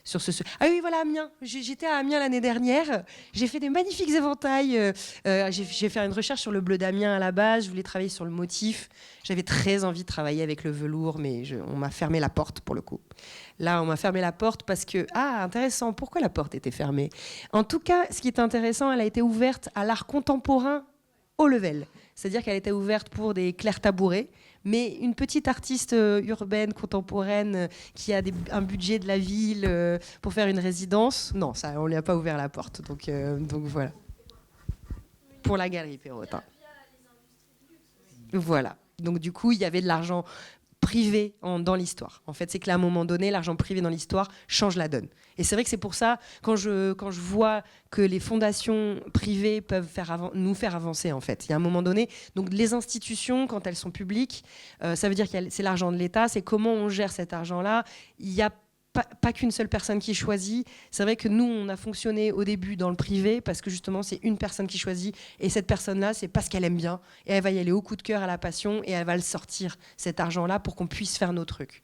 sur ce... Ah oui, voilà, Amiens. J'étais à Amiens l'année dernière. J'ai fait des magnifiques éventails. J'ai fait une recherche sur le bleu d'Amiens à la base. Je voulais travailler sur le motif. J'avais très envie de travailler avec le velours, mais on m'a fermé la porte pour le coup. Là, on m'a fermé la porte parce que... Ah, intéressant. Pourquoi la porte était fermée ? En tout cas, ce qui est intéressant, elle a été ouverte à l'art contemporain haut level. C'est-à-dire qu'elle était ouverte pour des Claire Tabouret, mais une petite artiste urbaine, contemporaine, qui a un budget de la ville pour faire une résidence, non, ça, on ne lui a pas ouvert la porte. Donc voilà. Pour la galerie Perrotin. Voilà. Donc du coup, il y avait de l'argent privé dans l'histoire. En fait, c'est qu'à un moment donné, l'argent privé dans l'histoire change la donne. Et c'est vrai que c'est pour ça, quand je vois que les fondations privées peuvent nous faire avancer, en fait. Il y a un moment donné, donc les institutions, quand elles sont publiques, ça veut dire que c'est l'argent de l'État, c'est comment on gère cet argent-là. Il y a pas qu'une seule personne qui choisit. C'est vrai que nous, on a fonctionné au début dans le privé parce que justement, c'est une personne qui choisit, et cette personne-là, c'est parce qu'elle aime bien, et elle va y aller au coup de cœur, à la passion, et elle va le sortir, cet argent-là, pour qu'on puisse faire nos trucs.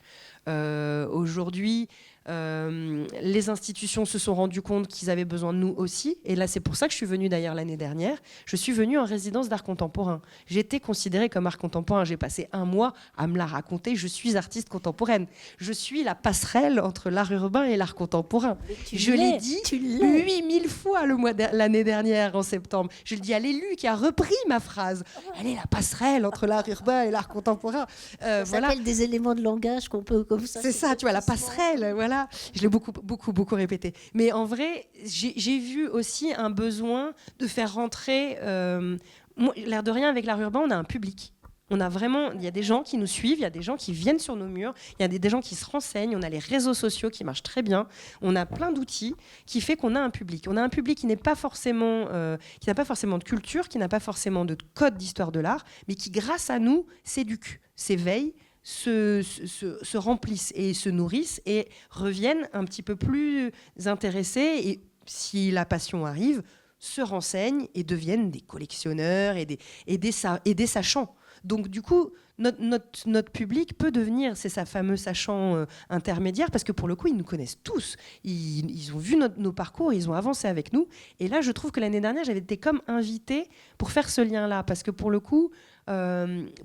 Aujourd'hui, les institutions se sont rendues compte qu'ils avaient besoin de nous aussi, et là c'est pour ça que je suis venue d'ailleurs l'année dernière. Je suis venue en résidence d'art contemporain. J'étais considérée comme art contemporain, j'ai passé un mois à me la raconter. Je suis artiste contemporaine, je suis la passerelle entre l'art urbain et l'art contemporain. Je l'ai dit 8000 fois l'année dernière en septembre. Je le dis à l'élu qui a repris ma phrase. Elle est la passerelle entre l'art urbain et l'art contemporain. Ça s'appelle des éléments de langage qu'on peut comme ça. C'est ça, tu vois, la passerelle, voilà. Je l'ai beaucoup répété. Mais en vrai, j'ai vu aussi un besoin de faire rentrer... l'air de rien, avec l'art urbain, on a un public. On a vraiment, il y a des gens qui nous suivent, il y a des gens qui viennent sur nos murs, il y a des gens qui se renseignent, on a les réseaux sociaux qui marchent très bien, on a plein d'outils qui fait qu'on a un public. On a un public qui n'est pas forcément, qui n'a pas forcément de culture, qui n'a pas forcément de code d'histoire de l'art, mais qui, grâce à nous, s'éduque, s'éveille, se remplissent et se nourrissent et reviennent un petit peu plus intéressés, et si la passion arrive, se renseignent et deviennent des collectionneurs et des sachants. Donc du coup, notre public peut devenir, c'est sa fameuse sachant intermédiaire, parce que pour le coup, ils nous connaissent tous. Ils ont vu nos parcours, ils ont avancé avec nous. Et là, je trouve que l'année dernière, j'avais été comme invitée pour faire ce lien-là, parce que pour le coup,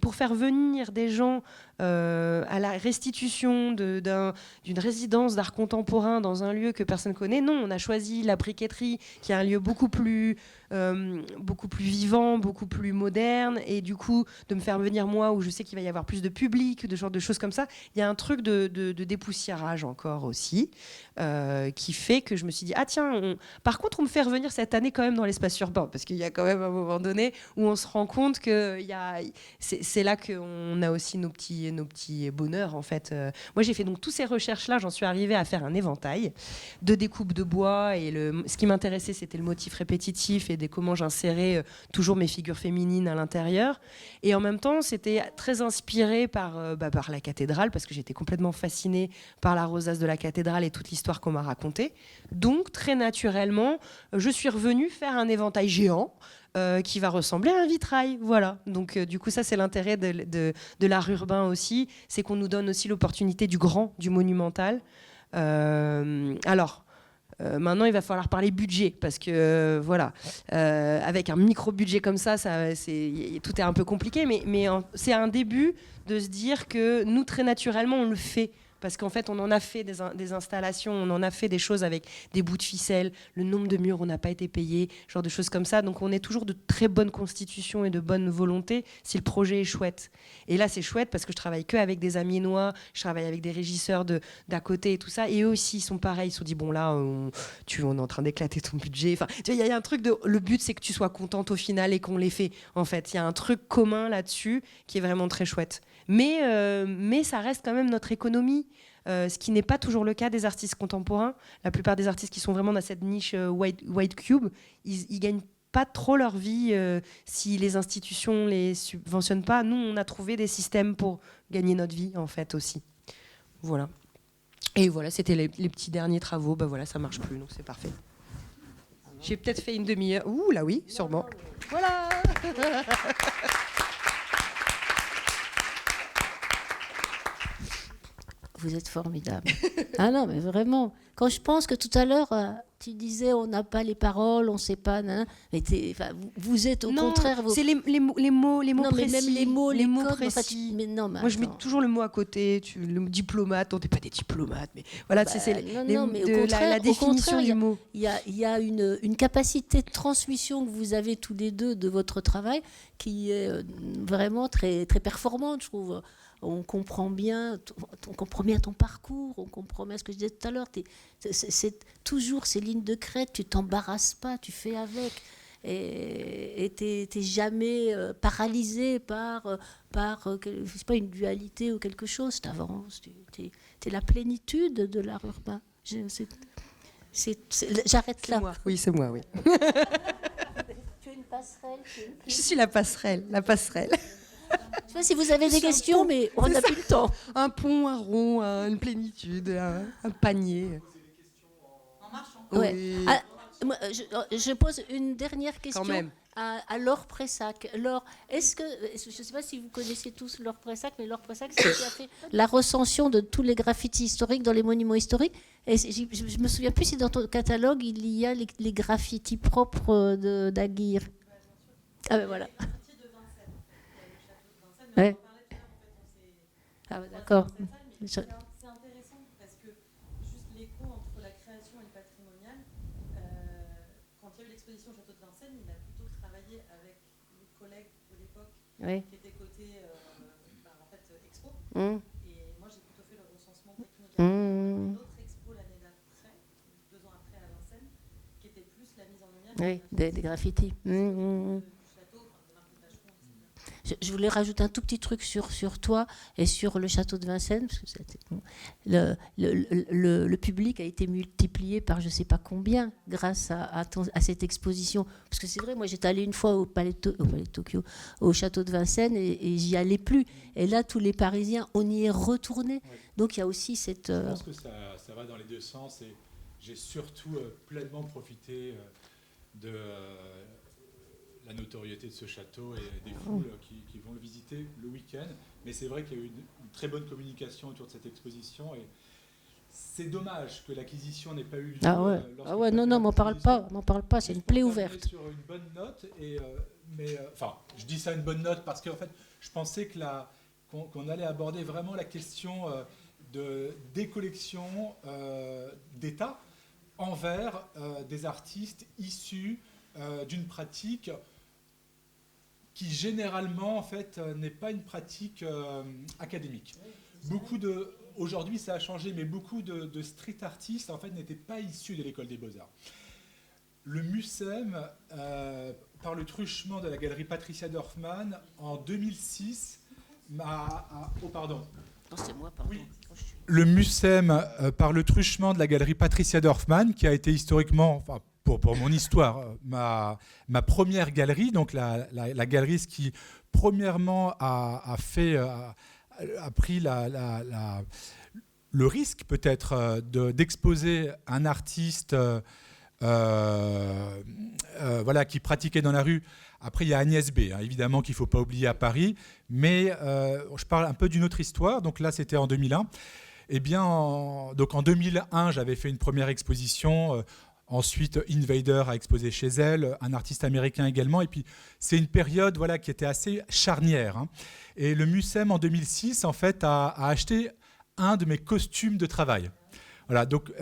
pour faire venir des gens à la restitution d'une résidence d'art contemporain dans un lieu que personne connaît, non, on a choisi la briqueterie, qui est un lieu beaucoup plus vivant, beaucoup plus moderne, et du coup, de me faire venir moi, où je sais qu'il va y avoir plus de public, de genre de choses comme ça, il y a un truc de dépoussiérage encore aussi, qui fait que je me suis dit, ah tiens, par contre, on me fait revenir cette année quand même dans l'espace urbain, parce qu'il y a quand même un moment donné où on se rend compte que c'est là qu'on a aussi nos petits bonheurs, en fait. Moi, j'ai fait donc toutes ces recherches-là, j'en suis arrivée à faire un éventail de découpe de bois, et ce qui m'intéressait, c'était le motif répétitif et comment j'insérais toujours mes figures féminines à l'intérieur. Et en même temps, c'était très inspiré par la cathédrale, parce que j'étais complètement fascinée par la rosace de la cathédrale et toute l'histoire qu'on m'a racontée. Donc, très naturellement, je suis revenue faire un éventail géant qui va ressembler à un vitrail. Voilà. Donc, du coup, ça, c'est l'intérêt de l'art urbain aussi, c'est qu'on nous donne aussi l'opportunité du grand, du monumental. Alors, maintenant, il va falloir parler budget, parce que voilà, avec un micro-budget comme ça, tout est un peu compliqué, mais c'est un début de se dire que nous, très naturellement, on le fait. Parce qu'en fait, on en a fait des installations, on en a fait des choses avec des bouts de ficelle, le nombre de murs, on n'a pas été payé, genre de choses comme ça. Donc on est toujours de très bonne constitution et de bonne volonté si le projet est chouette. Et là, c'est chouette parce que je travaille que avec des Amiénois, je travaille avec des régisseurs d'à côté et tout ça. Et eux aussi, ils sont pareils, ils se sont dit, bon là, on est en train d'éclater ton budget. Enfin, tu vois, il y a un truc le but, c'est que tu sois contente au final et qu'on l'ait fait. En fait, il y a un truc commun là-dessus qui est vraiment très chouette. Mais ça reste quand même notre économie. Ce qui n'est pas toujours le cas des artistes contemporains. La plupart des artistes qui sont vraiment dans cette niche white cube, ils gagnent pas trop leur vie si les institutions les subventionnent pas. Nous, on a trouvé des systèmes pour gagner notre vie, en fait, aussi. Voilà. Et voilà, c'était les petits derniers travaux. Bah voilà, ça marche plus, donc c'est parfait. J'ai peut-être fait une demi-heure. Ouh, là oui, sûrement. Voilà. Vous êtes formidable. Ah non, mais vraiment. Quand je pense que tout à l'heure, tu disais on n'a pas les paroles, on ne sait pas. Mais vous êtes au contraire. C'est les mots non, précis. Mais même les mots précis. En fait, mais non, mais moi, je mets toujours le mot à côté. Le diplomate, on n'est pas des diplomates. Mais voilà, mais au contraire, la définition du mot. Il y a une capacité de transmission que vous avez tous les deux de votre travail qui est vraiment très, très performante, je trouve. On comprend bien ton parcours, on comprend bien ce que je disais tout à l'heure. C'est toujours ces lignes de crête, tu t'embarrasses pas, tu fais avec. Et t'es jamais paralysé par je sais pas, une dualité ou quelque chose. T'avances, t'es la plénitude de l'art urbain. J'arrête là. Moi. Oui, c'est moi, oui. Tu es une passerelle. Je suis la passerelle. Je sais pas si vous avez des questions, mais on n'a plus le temps. Un pont, un rond, une plénitude, un panier. En marchant. Ouais. Oui. Ah, moi, je pose une dernière question à Laure Pressac. Laure, je ne sais pas si vous connaissez tous Laure Pressac, mais Laure Pressac, c'est qui a fait la recension de tous les graffitis historiques dans les monuments historiques. Et je me souviens plus si dans ton catalogue, il y a les graffitis propres d'Aguirre. Ah ben voilà. Ouais. Ah bah d'accord. C'est intéressant parce que juste l'écho entre la création et le patrimonial, quand il y a eu l'exposition au Château de Vincennes, il a plutôt travaillé avec les collègues de l'époque qui étaient côté expo. Et moi j'ai plutôt fait le recensement technique. Une autre expo l'année d'après, 2 ans après à Vincennes, qui était plus la mise en lumière des graffitis. Je voulais rajouter un tout petit truc sur toi et sur le château de Vincennes, parce que le public a été multiplié par je ne sais pas combien grâce à cette exposition. Parce que c'est vrai, moi j'étais allée une fois au Palais de Tokyo, au château de Vincennes, et j'y allais plus. Et là, tous les Parisiens, on y est retourné. Ouais. Donc il y a aussi cette... Je pense que ça va dans les deux sens, et j'ai surtout pleinement profité de... la notoriété de ce château et des foules qui vont le visiter le week-end. Mais c'est vrai qu'il y a eu une très bonne communication autour de cette exposition. Et c'est dommage que l'acquisition n'ait pas eu lieu. Non, m'en parle pas, c'est une plaie ouverte. Sur une bonne note, je dis ça une bonne note parce qu'en fait, je pensais qu'on allait aborder vraiment la question des collections d'État envers des artistes issus d'une pratique qui généralement en fait n'est pas une pratique académique. Aujourd'hui ça a changé, mais beaucoup de street artistes en fait n'étaient pas issus de l'école des beaux-arts. Le MUSEM, par le truchement de la galerie Patricia Dorfman en 2006, Le MUSEM, par le truchement de la galerie Patricia Dorfman, qui a été historiquement, pour mon histoire, ma première galerie, donc la galeriste qui premièrement a pris le risque peut-être d'exposer un artiste qui pratiquait dans la rue. Après, il y a Agnès B, évidemment, qu'il ne faut pas oublier à Paris, mais je parle un peu d'une autre histoire. Donc là, c'était en 2001. Eh bien, donc en 2001, j'avais fait une première exposition. Ensuite, Invader a exposé chez elle, un artiste américain également. Et puis, c'est une période qui était assez charnière. Hein. Et le Mucem, en 2006, en fait, a acheté un de mes costumes de travail. Voilà, donc,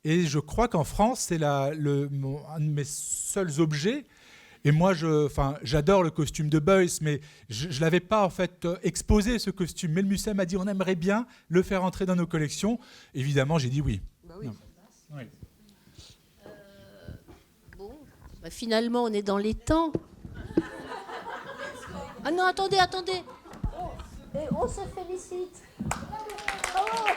et je crois qu'en France, c'est un de mes seuls objets. Et moi, j'adore le costume de Beuys, mais je ne l'avais pas en fait exposé, ce costume. Mais le Mucem m'a dit on aimerait bien le faire entrer dans nos collections. Évidemment, j'ai dit oui. Bah oui. Oui. Finalement, on est dans les temps. Ah non, attendez. On se félicite. Oh.